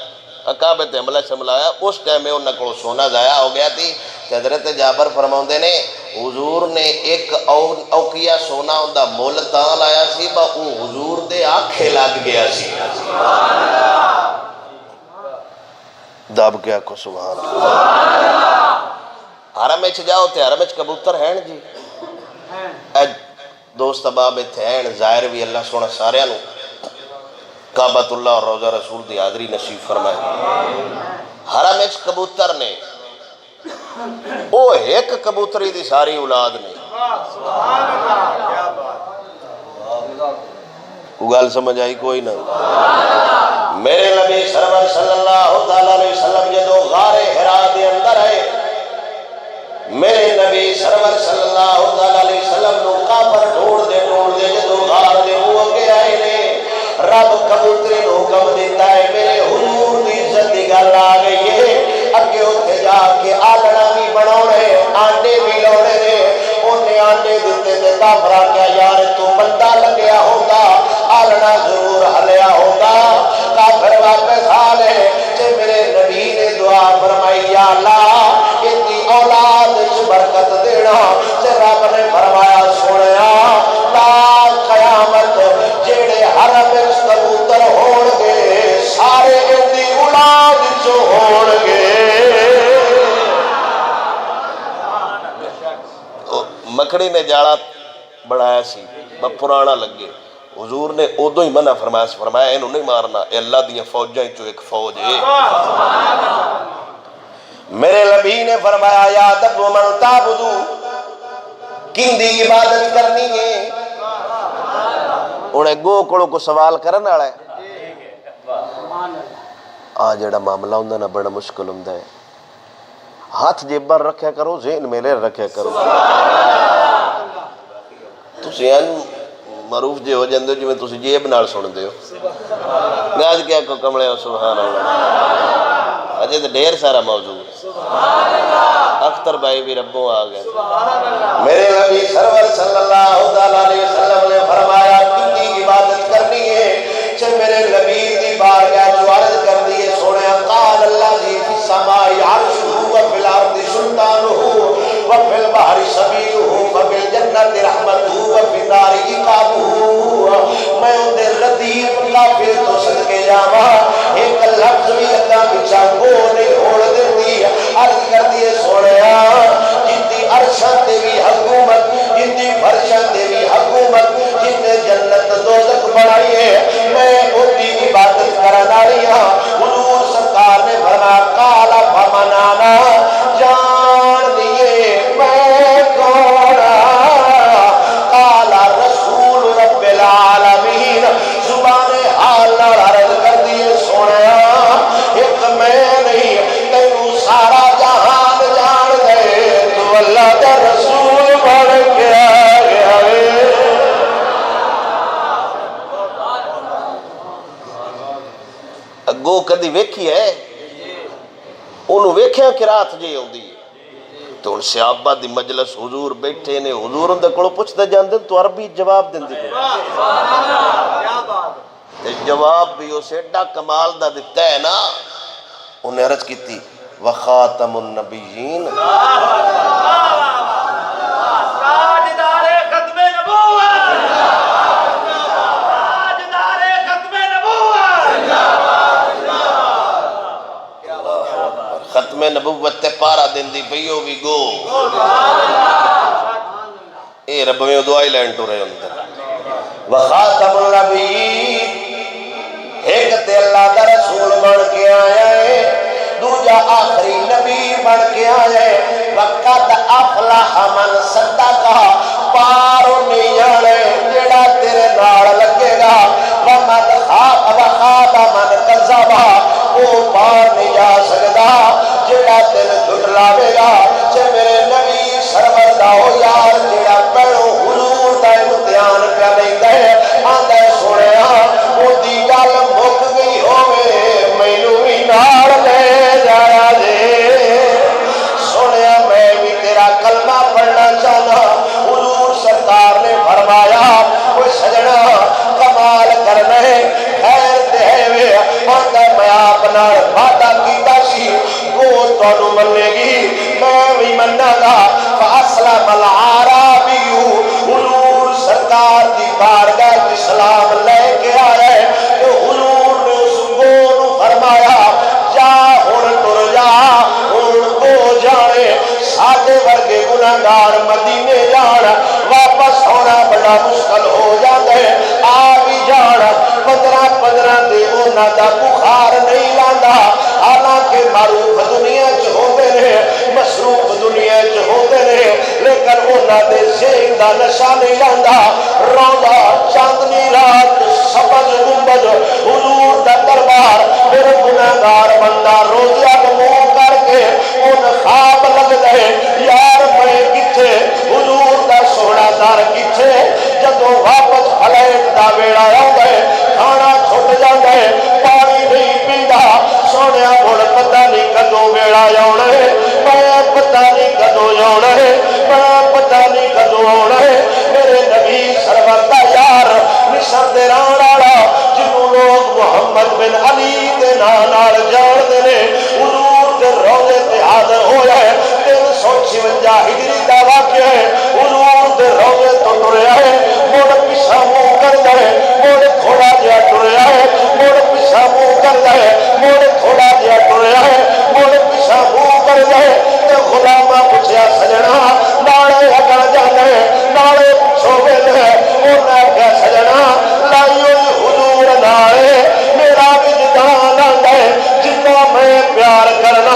عقابہ تے حملہ شملایا اس ٹائم میں انہاں کول سونا ضائع ہو گیا تھی. حضرت جابر فرماؤندے نے حضور نے ایک اوقیہ سونا ہوندا مول تاں لایا سی با او حضور دے آنکھے لگ گیا سی. دب گیا کو سبحان اللہ. حرم وچ جاؤ تے حرم وچ کبوتر ہیں جی دوست احباب اتنے ہیں ظاہر بھی اللہ سونا سارے نو کعبۃ اللہ اور روضہ رسول دی حاضری نصیب فرمائے. حرم وچ کبوتر نے وہ ایک کبوتری دی ساری اولاد نے. کو گل سمجھ آئی کوئی نہ. میرے نبی سرور صلی اللہ علیہ وسلم جدو غار حرا دے اندر ہے میرے نبی سرور صلی اللہ علیہ وسلم نو کافر ڈھوڑ دے جدو غار دے منہ اگے آئے نے رب کبوتری نو حکم دیتا ہے میرے حضور دی عزت دی گل آ گئی ہے اگے اتنے جا کے آلنا بھی بناونے آنڈے بھی لاؤنے نے. انہیں آنڈے دیتے تے کافر کیا یار تو بندہ لگیا ہوگا آلنا ضرور ہلیا ہوگا. کافر واپس آ لے کہ میرے نبی نے دعا فرمائی یا اللہ اتنی اولاد برکت دینا. رب نے فرمایا سوڑیا تا قیامت جیڑے حرم کبوتر ہون گے سارے اندی اولاد جو ہون گے. مکڑی نے جاڑا بڑھایا سی پرانا لگے. حضور نے ادو ہی منع فرمایا انہوں نہیں مارنا اے اللہ دیا فوجاں چو ایک فوج ہے. میرے نبی نے فرمایا یا تب من تعبدو کن دی عبادت کرنی ہے. انہیں گو کڑوں کو سوال کرنا والا ہے. آ جڑا معاملہ ہوندہ نا بڑا مشکل ہوندہ ہے. ہاتھ جیبر رکھیا کرو ذہن میلے رکھیا کرو. تسی ان معروف جے ہو جاندے ہو جو میں تسی جیب نال سن دے ہو گاز کیا کو کمڑے ہو سبحان اللہ. اجے تو ڈھیر سارا موضوع اختر بھائی بھی ربوں آ گئے. میرے نبی سرور صلی اللہ علیہ وسلم نے فرمایا کتنی عبادت کرنی ہے چھے میرے نبی دی بارگاہ جو عرض کر دیئے سونے قال اللہ فی السماء عرشہ وفی الارض سلطانہ وفی البحر سبیلہ وفی الجنت رحمتہ وفی النار عقابہ. میں ان دے ردیف کافر تو صدقے جاوا ایک لفظ بھی ادا بچا کو نہیں ہوڑ دیتی. عرض کر دیئے سونے جتنی عرشہ تیری حکومت جتنی فرشہ تیری حکومت جتنے جنت دوزخ بڑھائی ہے میں اُنی عبادت کرنا رہی ہوں. حضور سرکار نے فرمایا قال فمنانا جان دیئے میں کون قال رسول رب العالمین. زبان حال عرض کر دیئے سونے ایک میں نہیں تینوں سارا جہان جان دے تو اللہ کا رسول بڑھ کے آ گیا ہے. اگو کدی ویکھی ہے انہوں ویکھیا کہ رات جے ہوندی تو ان صحابہ دی مجلس حضور بیٹھے نے حضور ان دے کڑو پوچھتے جاندے تو عربی جواب دیں دی تے جواب بھی اسے ایڈا کمال دا دیتا ہے نا. انہیں عرض کی تھی وخاتم النبیین ختم نبوت تے پارا دن دی بھئیو بھی گو اے رب میں دعائی لین ٹو رہے اندر وخاتم النبیین ایک تے اللہ دا رسول بڑھ کے آیا ہے دوجا آخری نبی بڑھ کے آیا ہے. وقت افلح من صدقہ پارو نہیں جانے جڑا تیرے نار لگے گا ومن خاب من کذبہ وہ پار نہیں جا سکتا جڑا تیرے جھٹلاوے گا. چھے میرے نبی سرور دا ہو یار جڑا پہلو حضور دا امتحان پہ نہیں دے آندے سوڑے وہ دی گل مک گئی ہوئے مینوں ہی نار لے جایا دے. سونے میں بھی تیرا کلمہ پڑھنا چاہنا. حضور سرکار نے فرمایا کوئی سجنا کمال کرنے خیر دے ہوئے آندہ میں اپنا وعدہ کیتا سی وہ تو منے گی میں بھی مننا گا. فاسلم العرابی حضور سرکار دی بارگاہ اسلام لے کے آئے تو حضور نے اس کو فرمایا جا ہن ٹر جا ہن کو جانے ساڈے ورگے گناہگار مدینے جان واپس ہونا بڑا مشکل ہو جاندے. آ بھی جان 15 دے انہاں دا بخار نہیں لاندا حالانکہ معروف دنیا چ ہوندے نے مصروف دنیا چ ہوندے نے لیکن انہاں دے ذہن دا نشہ نہیں لاندا. روزہ چاندنی رات سبز گنبد حضور دا دربار پھر گناہگار بندہ روزہ منہ کر کے ان خواب لگ گئے یار میں کتھے حضور دا سونا دار کتھے جدوں واپس فلیٹ دا ویڑا آؤندے کھانا چھٹ جاندے پانی نہیں پیندا. سونے مڑ پتہ نہیں کدوں ویڑا آؤنا ہے میں پتہ نہیں کدوں آؤنا ہے میں پتہ نہیں کدوں آؤنا ہے. میرے نبی سرور دا یار مصر دے رہن والا جنوں لوگ محمد بن علی دے نام نال جانتے نے حضور دے روضے تے حاضر ہویا ہے 356 ہجری دا واقعہ ہے. حضور دے روضے تو ٹریا ہے مڑ پیچھے منہ کردا ہے مڑ تھوڑا جہا ٹریا ہے مڑ پیچھے منہ کردا ہے مڑ تھوڑا جہا ٹریا ہے مڑ پیچھے منہ کردا ہے تے غلاماں پوچھیا سجنا نالے اگڑ جاندے نالے پچھو ویندے انہاں کہیا سجنا لائیو حضور نالے میرا وجدان آندا ہے جتنا میں پیار کرنا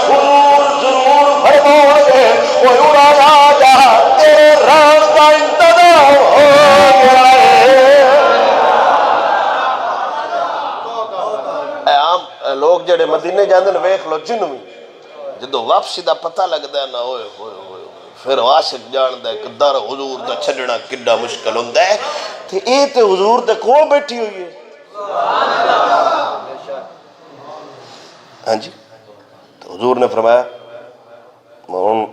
حضور ضرور فرماؤ گے وہ اڑایا جا تیرے ران کا انتظام ہو گیا ہے. عام لوگ جڑے مدینے جاندے نے ویکھ لو جن بھی جدوں واپسی دا پتہ لگدا ہے نا ہوئے ہوئے ہوئے پھر عاشق جاندا ہے کہ در حضور دا چھڈنا کڈا مشکل ہوندا ہے تے اے تے حضور دے کول بیٹھی ہوئی ہے. ہاں جی تو حضور نے فرمایا ہوں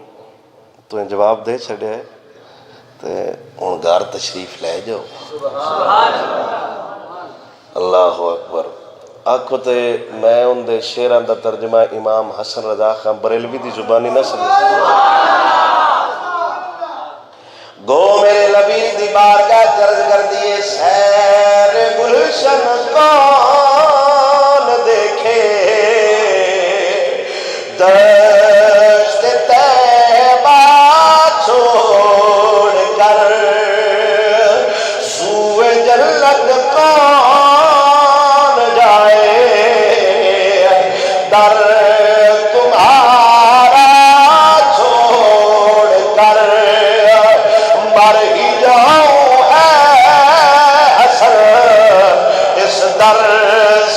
تو جواب دے چھڑیا ہے تے ہوں گھر تشریف لے جاؤ. اللہ اکبر. آکھو تے میں ان دے شیران دا ترجمہ امام حسن رضا خان بریلوی دی زبانی نہ سمجھ. گو میرے نبی دی بارگاہ درج کر دیے سیر گلشن کون دیکھے دشت طیبہ چھوڑ کر سوئے جنت کون جائے در تمہارا چھوڑ کر مر ہی جاؤں اے حسن اس در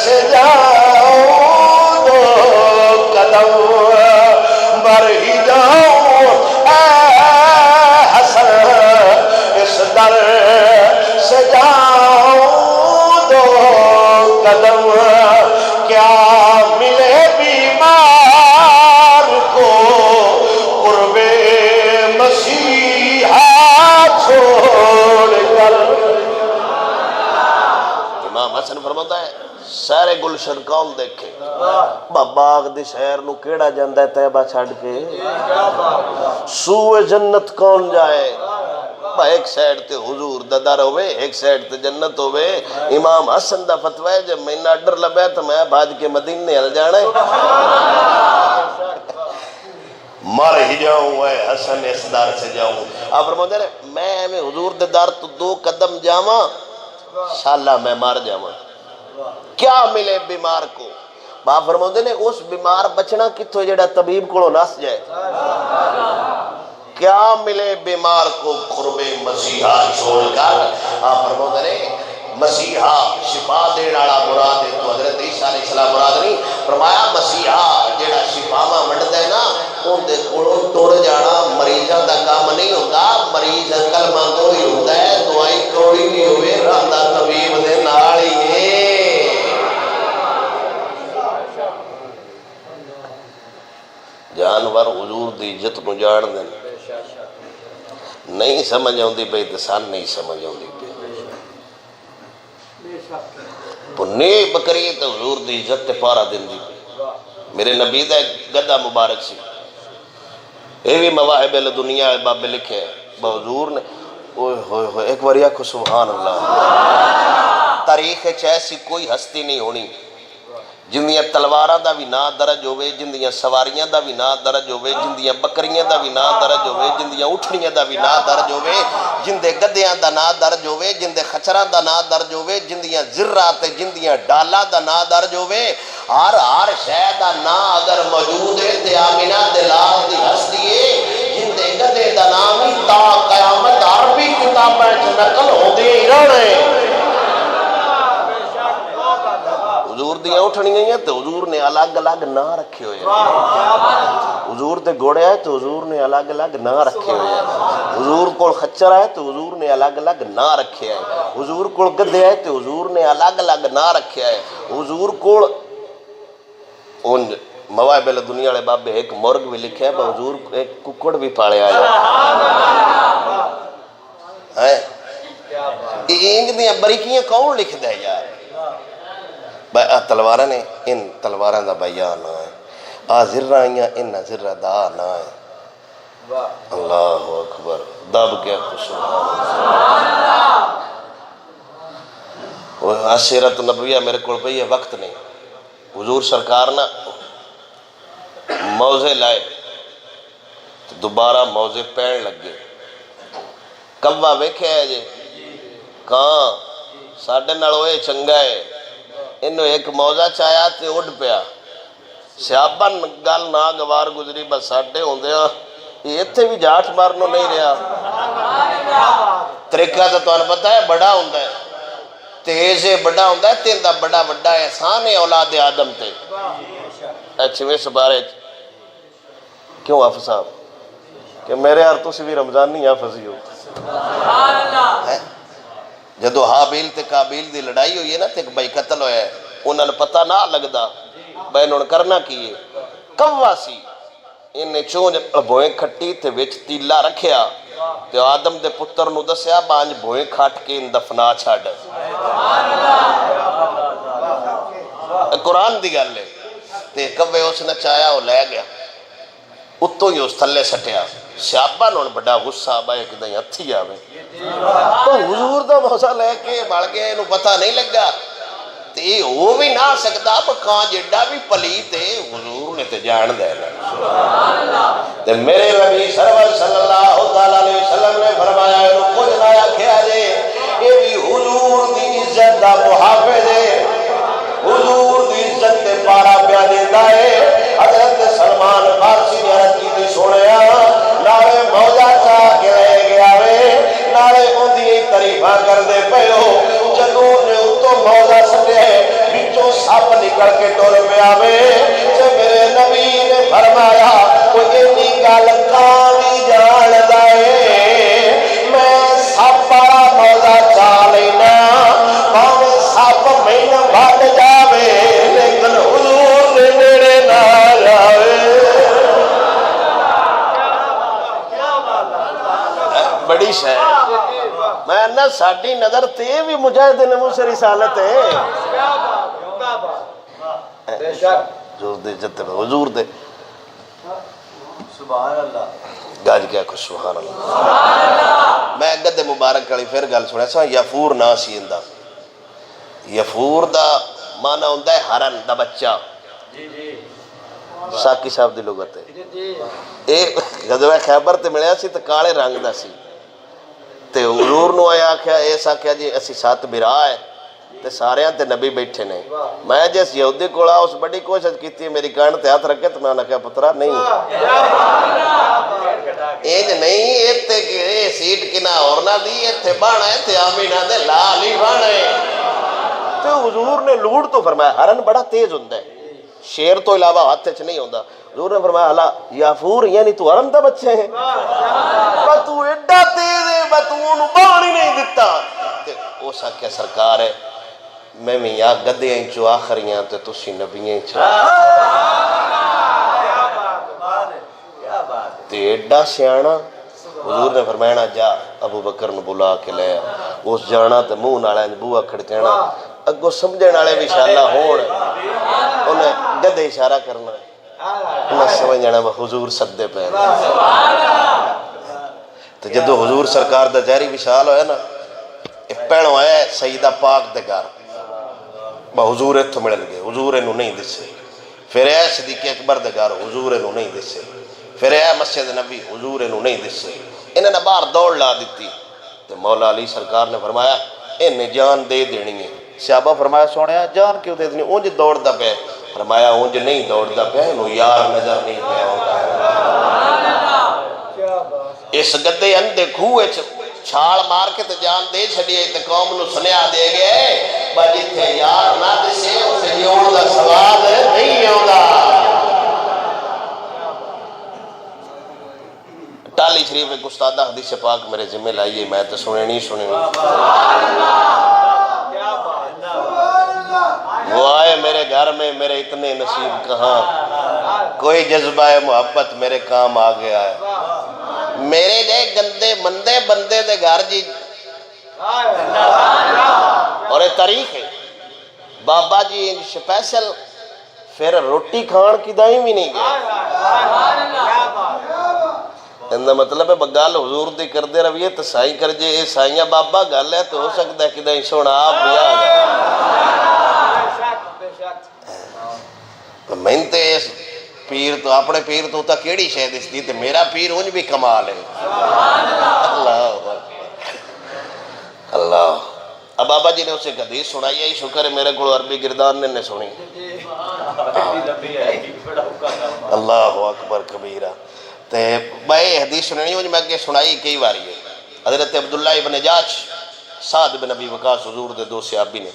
سے جاؤں دو قدم مر ہی جاؤں اے حسن اس در سے جاؤں دو قدم کیا ملے بیمار کو قرب مسیحا چھوڑ کر. امام حسن فرماتا ہے سارے گلشن کون دیکھے باغ دی شہر نو کیڑا جاندہ ہے طیبہ چھڑ کے سوئے جنت کون جائے. ایک سائڈ تے حضور دا در ہوئے ایک سائڈ تے جنت ہوئے. امام حسن دا فتوہ ہے جب میں نہ ڈر لبے تو میں بھاج کے مدینے ہل جانا ہے. مر ہی جاؤں اے حسن اس در سے جاؤں. آپ فرماتے ہیں میں حضور دے در تو دو قدم جاواں شاءاللہ میں مار جاواں. کیا ملے بیمار کو. باپ فرماتے ہیں اس بیمار بچنا کتھو جڑا طبیب کو نس جائے. کیا ملے بیمار کو قرب مسیحا چھوڑ کر. آپ فرماتے ہیں مسیحا شفا دین والا مراد ہے تو حضرت عیسیٰ علیہ السلام مراد نہیں. فرمایا مسیحا جڑا شفاواں ونڈدا ہے نا اون دے کولوں ٹر جانا مریضاں دا کام نہیں ہوندا. مریض کلمہ گو ہی ہوندا ہے دعائی کوڑی نہیں ہوئے رہندا طبیب دے نال ہی ہے. جانور حضور دی عزت کو جان دین نہیں سمجھ آؤندی پئی تے سان نہیں سمجھ آؤندی پئی. پنی بکری تے حضور دی عزت تے پارا دیندی پئی. میرے نبی دا گدا مبارک سی اے بھی مواہب الدنیا بابے لکھے ہیں حضور نے اوئے ہوئے ہوئے ایک بار آکھو سبحان اللہ. تاریخ ایسی کوئی ہستی نہیں ہونی جندیاں تلواراں دا بھی نا درج ہوئے جندیاں سواریاں دا بھی نا درج ہوئے جندیاں بکریاں دا بھی نا درج ہوئے جندیاں اٹھنیاں دا بھی نا درج ہوئے جندے گدیاں دا نا درج ہوئے جندے خچراں دا نا درج ہوئے جندیاں زرات جندیاں ڈالا دا نا درج ہوئے. ہر شے دا نا اگر موجود ہے تے آمینہ دلال دی ہستی ہے. جندے گدے دا نام ہی تا قیامت عربی کتابیں نقل ہو دے ہی رہے. حضور دیاں اٹھنی گئی ہیں تو حضور نے الگ الگ نا رکھے ہوئے ہیں. حضور دے گھوڑے آئے تو حضور نے الگ الگ نا رکھے ہوئے ہیں. حضور کو خچر آئے تو حضور نے الگ الگ نا رکھے ہیں. حضور کو گدے آئے تو حضور نے الگ الگ نا رکھے ہیں. حضور کو ان مواہب الدنیا والے بابے ایک مرغ بھی لکھے ہے حضور ایک ککڑ بھی پالے آئے ہیں. انج دیاں بریکیاں کون لکھ دے یار. تلواراں نے ان تلواراں دا بیان ہے آ زرہ آئیاں ان زرہ دا نہ ہے. اللہ اکبر دب گیا خوش سیرت نبویہ میرے کو پہ یہ وقت نہیں. حضور سرکار نا موزے لائے دوبارہ موزے پین لگ گئے. کبا ویکھے ہے جی کہاں ساڑھے نالوئے چنگا ہے انہوں ایک موزہ چاہیا تے اڑ پیا. سیابن گل ناگوار گزری بس ساڑھے ہوں دیا یہ اتھے بھی جاٹھ مارنو نہیں رہا. طریقہ تو انہوں پتہ ہے بڑا ہوں ہے تیزے بڑا ہوں ہے تین دا بڑا بڑا احسان ہے اولاد آدم تے. اچھویں سبارے کیوں حافظ صاحب کہ میرے یار تو سے بھی رمضان نہیں حافظی ہو. جدو حابیل تے قابیل دی لڑائی ہوئی ہے نا تے بھائی قتل ہویا ہے انہوں نے پتہ نہ لگدا بھائی انہوں نے کرنا کیے کوا سی انہیں چونج بوئیں کھٹی تے وچ تیلا رکھیا تے آدم دے پتر نو دسیا بانج بوئیں کھٹ کے ان دفنا چھاڑ. قرآن دی گل ہے. تے کبے اس نے چایا وہ لے گیا اتو ہی اس تھلے سٹیا. سیابا نون بڑا غصہ بائے کہ دیں ہتھی آوے تو حضور دا موسیٰ لے کے بڑھ گئے انہوں پتہ نہیں لگا تے وہ بھی نہ سکتا کان جڑا بھی پلی تے حضور نے تے جان دے تے میرے نبی سرور صلی اللہ علیہ وسلم نے فرمایا انہوں کچھ نہ آکھیا جے یہ بھی حضور دی عزت دا محافظ ہے حضور دی عزت تے پارا پیا دیتا ہے. حضرت سلمان فارسی نے عرض کی سنیا نالے موجہ چاہ کے لے گیا وے نالے اندھی تعریفاں کر دے پہو جدوں نے اتو موجہ سٹے بچوں سپ نکل کے ٹر پیا وے تے میرے نبی نے فرمایا کوئی اتنی گل کانی جان دے میں سپ والا موجہ چاہ لینا پاویں سپ مینوں وڈ جاوے لیکن حضور دے نیڑے نہ جاوے. بڑی شے میں نہ ساڈی نظر تے بھی مجاہد نموس رسالت ہے حضور دے جتے حضور دے سبحان اللہ گاج کیا کچھ سبحان اللہ. میں گدے مبارک کلی پھر گل سنیا سا یفور نا سی اندہ. یفور دا مانا ہوندہ ہے ہرن دا بچہ ساکی صاحب دی لغت ہے. اے غزوہ خیبر تے ملیا سی تے کالے رنگ دا سی تے حضور نو آیا کیا ایسا کیا جی اسی ساتھ برا ہے تے سارے تے نبی بیٹھے نے. میں جس یہودی کولا اس بڑی کوشش کیتی ہے میری کان تے ہاتھ رکھے تو میں نے کہا پترا نہیں ایج نہیں ایتے کہ سیٹ کنا اور نہ دی ایتے بانا ہے تے آمینہ دے لالی بانا ہے. تو حضور نے لوڑ تو فرمایا ہرن بڑا تیز ہوندہ ہے شیر تو علاوہ ہاتھ چھ نہیں ہوندہ. حضور نے فرمایا اللہ یافور یعنی تو ہرن دا بچے ہیں پر تو ایڈا تیز ہے پر تو انہوں بانی نہیں دیتا. او سا کیا سرکار ہے میں یا گدے ہیں جو آخریاں تے تسی نبی ہیں چھا تے ایڈا سیانا. حضور نے فرمایا جا ابو بکر نے بلا کے لے اس جانا تے منہ نالے بوہ کھڑکینا اگو سمجھے نالے بھی انشاءاللہ ہون انہیں گدے اشارہ کرنا انہیں سمجھ جانا وہ حضور صدے پہ تو جدو حضور سرکار دا جہری وشال ہوئے نا پہنو آیا سیدہ پاک دے گار با حضور اتھو ملن گئے حضور انہوں نہیں دسے. پھر اے صدیق اکبر دے گار حضور انہوں نہیں دسے. پھر اے مسجد نبی حضور انہوں نہیں دسے. انہیں نے باہر دوڑ لا دیتی تو مولا علی سرکار نے فرمایا انہیں جان دے دینی ہے. صحابہ فرمایا سوڑیا جان کیوں دے دینی اونج دوڑ دا پہ فرمایا اونج نہیں دوڑ دا پہ انہوں یار نظر نہیں پہ ہوگا. اس گدے اندے کھوئے چھاڑ مار کے تو جان دے چھڑیے تو قوم نو سنیا دے گئے با جتھے یار نہ دسے اسے یون دا سواد نہیں ہوگا. ٹالی شریف ایک استادہ حدیث پاک میرے ذمہ لائیے میں تو سنے نہیں سنے وہ آئے میرے گھر میں میرے اتنے نصیب کہاں کوئی جذبہ محبت میرے کام آ گیا ہے میرے جائے گندے مندے بندے دے گھر جی اور ایک تاریخ ہے بابا جی سپیشل پھر روٹی کھان کی دائیں بھی نہیں گئے اندھا مطلب ہے بگال حضور دی کر دے رویے تو سائی کر جے اے سائیاں بابا گال ہے تو ہو سکتا ہے کہ دائیں سونا آپ بھی آگا میں تے پیر تو اپنے پیر تو تا کیڑی شہد اس دی تے میرا پیر انج بھی کمال ہے اللہ اللہ. اب بابا جی نے اسے ایک حدیث سنائی ہے شکر ہے میرے کو عربی گردان نے سنی اللہ اکبر کبیرہ تے بھائی حدیث سننی ہوں میں سنائی کئی باری ہے. حضرت عبداللہ ابن جاش سعد بن ابی وقاص حضور دے دو صحابی نے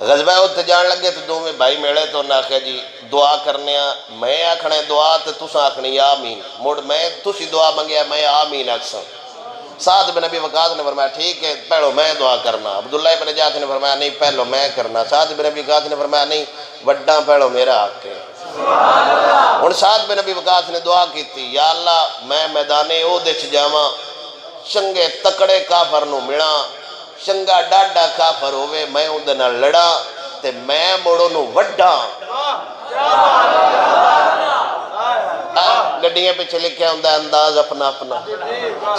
غزوہ اُتے جان لگے تو دو میں بھائی میڑے تو نہ کہ جی دعا کرنے میں آکھنے دعا تے تساں آکھنے یا آمین موڑ میں تسی دعا منگیا میں آمین اکساں. سعد بن ابی وقاص نے فرمایا ٹھیک ہے پہلو میں دعا کرنا. عبداللہ ابن جاش نے فرمایا نہیں پہلو میں کرنا. سعد بن ابی وقاص نے فرمایا نہیں وڈا پہلو میرا حق ہے. اور سعد بن ابی وقاص نے دعا کی تھی، یا اللہ میں میدان احد وچ جاواں، چنگے تکڑے کافر نو ملاں، چنگا ڈاڈا کافر ہوئے، میں اون دے نال لڑاں تے میں مڑوں نو وڈاں۔ گڈیاں پیچھے لکھیا ہوندا انداز اپنا اپنا،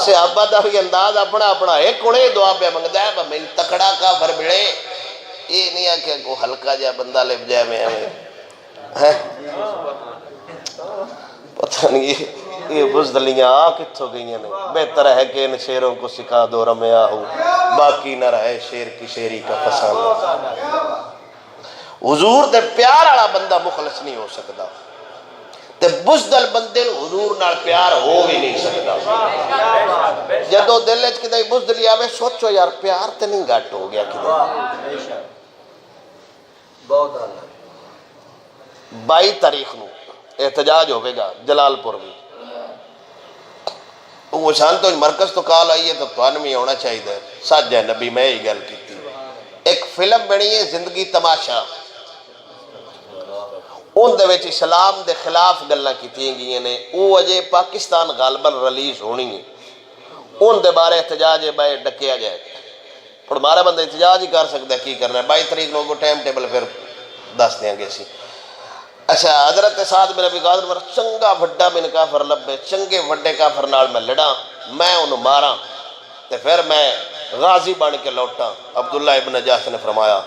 صحابہ دا بھی انداز اپنا اپنا، ایک کونے دعا پہ منگدا ہے میں تکڑا کافر ملے، یہ نہیں ہے کہ کوئی ہلکا جا بندہ لب جائے میں پتہ نہیں یہ بزدلیاں آ کتھوں گئی ہیں۔ بہتر ہے کہ ان شیروں کو سکھا دو رمیا ہو، باقی نہ رہے شیر کی شیری کا فسانہ۔ حضور دے پیار والا بندہ مخلص نہیں ہو سکتا تے بزدل بندے حضور نال پیار ہو بھی نہیں سکتا۔ جدو دل وچ کدی بزدلی آوے سوچو یار پیار تے نہیں گھٹ ہو گیا کدی۔ 22 تاریخ نو احتجاج ہوئے گا جلال پور میں، وہ شانتو مرکز تو کال آئی ہے تو توان بھی ہونا چاہیے، سچ ہے نبی میں ہی گل کی تھی۔ ایک فلم بنی ہے زندگی تماشا، ان دے وچ اسلام دے خلاف گلاں کیتیاں گئیاں نے، وہ اجے پاکستان غالباً ریلیز ہونی ہے، ان دے بارے احتجاج بائے ڈکیا جائے، اور ہمارا بندہ احتجاج ہی کر سکتا ہے، کی کرنا ہے۔ 22 تاریخ کو ٹائم ٹیبل پھر دس دیں گے سی۔ اچھا حضرت سعد بن ابی وقاص میرا چنگا وڈا بن کافر لبے، چنگے وڈے کافر نال میں لڑاں، میں انہوں ماراں تے پھر میں غازی بن کے لوٹاں۔ عبداللہ ابن جاش نے فرمایا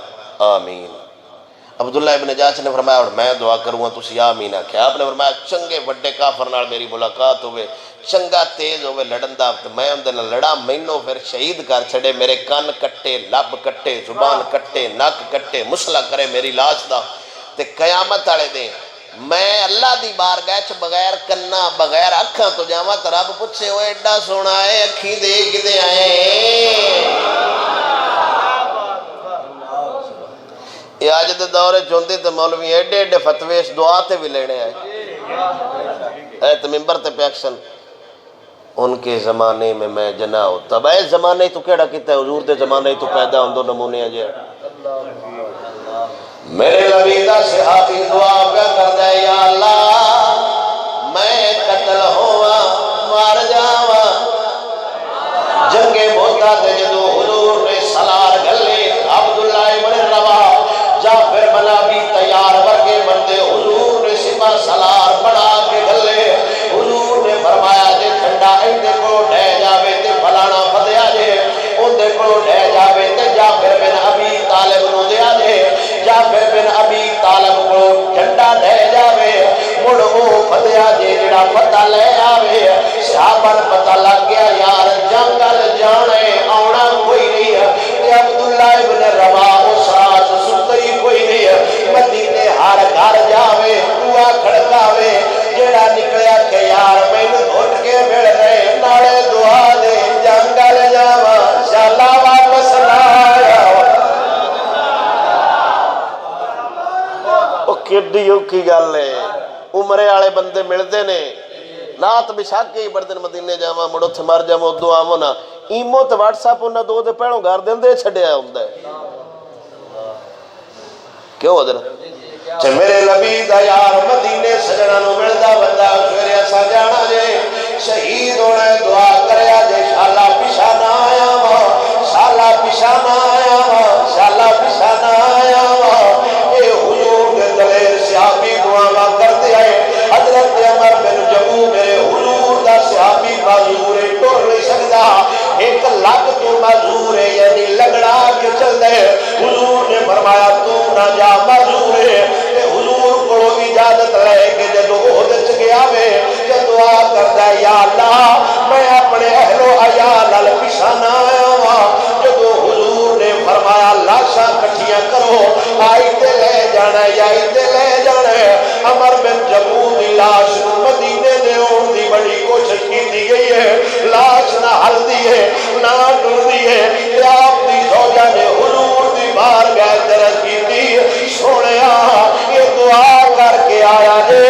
آمین۔ عبداللہ ابن جاش نے فرمایا اور میں دعا کروں گا تسی آمین آکھیا۔ آپ نے فرمایا چنگے وڈے کافر نال میری ملاقات ہوئے، چنگا تیز ہوئے لڑن دا، میں ان دے نال لڑا، مینوں پھر شہید کر چھڑے، میرے کان کٹے، لب کٹے، زبان کٹے، نک کٹے، مسئلہ کرے میری لاش دا، تے قیامت والے دن میں اللہ دی بارگاہ چ بغیر کنا بغیر اکھاں تو جاواں تے رب پوچھے او ایڈا سونا ہے اکھی دے کدے آئے۔ یہ آج دے دورے چوندی تے مولوی ایڈے ایڈے فتوی اس دعا تے بھی لینے آئے، اے تے ممبر تے پہ ایکشن ان کے زمانے میں جنا ہوتا۔ بھائی زمانے تو کیڑا کیتا ہے، حضور دے زمانے تو پیدا ہوندو نمونے جے۔ میرے نبی دا صحابی دعا پہ کردا ہے یا اللہ میں قتل ہوا مار جاواں، جنگ موتا تے جدو حضور نے سلار گلے عبداللہ ابن رواحہ جعفر بن ابی طیار ورگے بندے حضور نے سپاہ سلار بنا کے گلے، حضور نے فرمایا جے ٹھنڈا ایندے کو ڈے جاوے تے فلانا فتیا جے، اندے کو ڈے جاوے تے جعفر بن ابی طالب نو دیا جے، جعفر بن ابی طالب کو جھنڈا دے جاوے، مڑ او فتیا جے جڑا فتح لے آوے۔ صحابہ نے پتہ لگ گیا یار جنگل جانے آنا کوئی نہیں ہے، کہ عبداللہ ابن رواحہ اس رات ستی کوئی نہیں ہے، مدینے ہر گھر جاوے دعا کھڑکاوے، جڑا نکلیا کہ یار میں گھٹ کے بڑھ رہے ناڑے دعا دے جنگل جاواں شالا واپس نہ آیا۔ کیڈی اوکھی گل ہے، عمرے والے بندے ملتے نے رات بچھا کے ہی بڑے دن مدینے جاواں مڑ اوتھے مر جاواں ادو آواں نا، ایمو تے واٹس ایپ انہاں دو دے پہلوں گھر دیندے چھڈیا ہوندا ہے۔ کیوں حضرت میرے نبی دا یار مدینے سجنا نو ملدا بندہ سویرے اسا جانا جے شہید ہونا دعا کریا جے شالا پیچھا نہ آیا وا، شالا پیچھا نہ آیا وا، شالا پیچھا نہ آیا وا۔ اے حضور دے دلیر صحابی دعا کرتے آئے، حضرت عمر بن جمو میرے حضور دا صحابی معذور ہے ٹر نہیں سکدا، ایک لگ تو معذور ہے یعنی لگڑا کے چل دے، حضور نے فرمایا تو نہ جا معذور ہے، کہ حضور کو اجازت لے کے جدو عہد گیا وے کہ دعا کردا ہے یا اللہ میں اپنے اہل و عیال نال پیچھا نہ آیا ہوں، جدو حضور نے فرمایا لاشاں کٹھیاں کرو آئی تے لے جانا ہے آئی تے لے جانا ہے، عمر بن جمو دی لاش مدینے دے اون دی بڑی کوشش کی دی گئی ہے، لاش نہ ہل دی ہے نہ ڈر دی ہے، کہ آپ دی زوجہ نے حضور دی بارگاہ درج کی دی سونیا یہ دعا کر کے آیا جے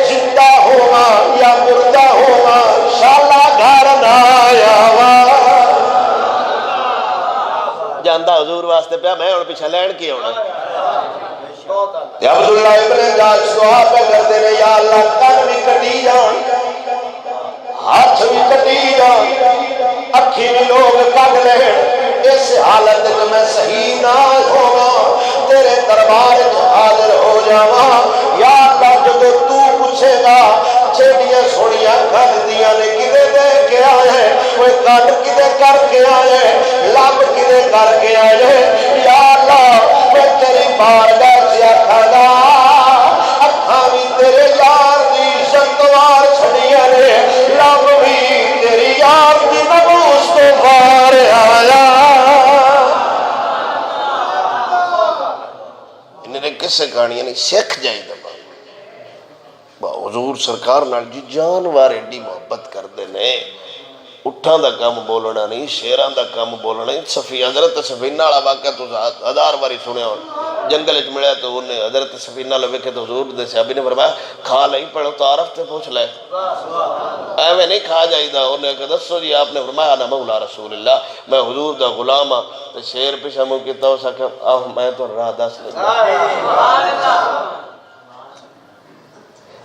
زندہ ہوا یا مردہ ہوا شالا گھر نہ آیا وا۔ جاندہ حضور واسطے پیا میں اور پیچھے لین کی ہونا۔ عبداللہ ابن جاش دعا پہ کرتے نے یا اللہ کل کٹی جا اکھی بھی لوگ کٹ لے اس حالت میں میں صحیح نہ ہوگا تیرے دربار حاضر ہو جاواں یا اللہ جب تو پوچھے گا چھڑیاں سوڑیاں کھڑ دیاں نے کدے دے کے آئے وہ کٹ کدے کر کے آئے لب کدے کر کے آئے یا اللہ میں تیری بارگاہ سے آکھاں گا اکھاں بھی تیرے یار دی شکوار چھڑیاں نے لب بھی تیری یار دی نبوس تو بار آیا انہیں کسے کہانیاں نہیں سکھ جائیں دبا حضور سرکار نال جی جانوار ایڈی محبت کر دینے اٹھاں دا کام بولنا نہیں شیران دا کام بولنا نہیں حضرت سفینہ والا واقعہ تو ہزار باری سنے ہو جنگل اچ ملیا تو انہیں حضرت سفینہ لوے کے تو حضور دے صحابی نے فرمایا کھا لئی پڑھو تعارف تے پوچھ لے ایویں نہیں کھا جائی دا انہیں کہا دسو جی آپ نے فرمایا انا مولا رسول اللہ میں حضور دا غلام ہاں تے شیر پیشہ منہ کیتا ہو سکا آہ میں تو راہ دس لے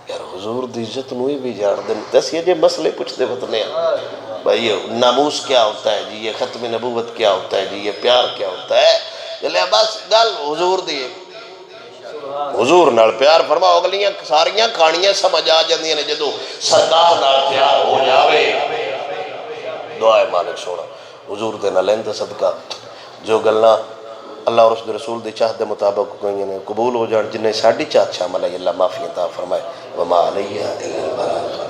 یار حضور دی عزت نوئی بھی جاڑ دیں دس یہ جے مسئلے پوچھتے فتنے ہیں بھائی یہ ناموس کیا ہوتا ہے جی یہ ختم نبوت کیا ہوتا ہے جی یہ پیار کیا ہوتا ہے جلے بس گل حضور دی حضور نال پیار فرماؤ اگلیاں ساریاں کھانیاں سمجھ آ جاندیاں نے جدو سرکار نال پیار ہو جاوے دعائے مالک سونا حضور دے نال اندہ صدقہ جو گلنا اللہ اور اس دے رسول دے چاہت دے مطابق قبول ہو جان جنہیں ساڑھی چاہت شامل ہے اللہ معافی عطا فرمائے وما علیہ الا البلاغ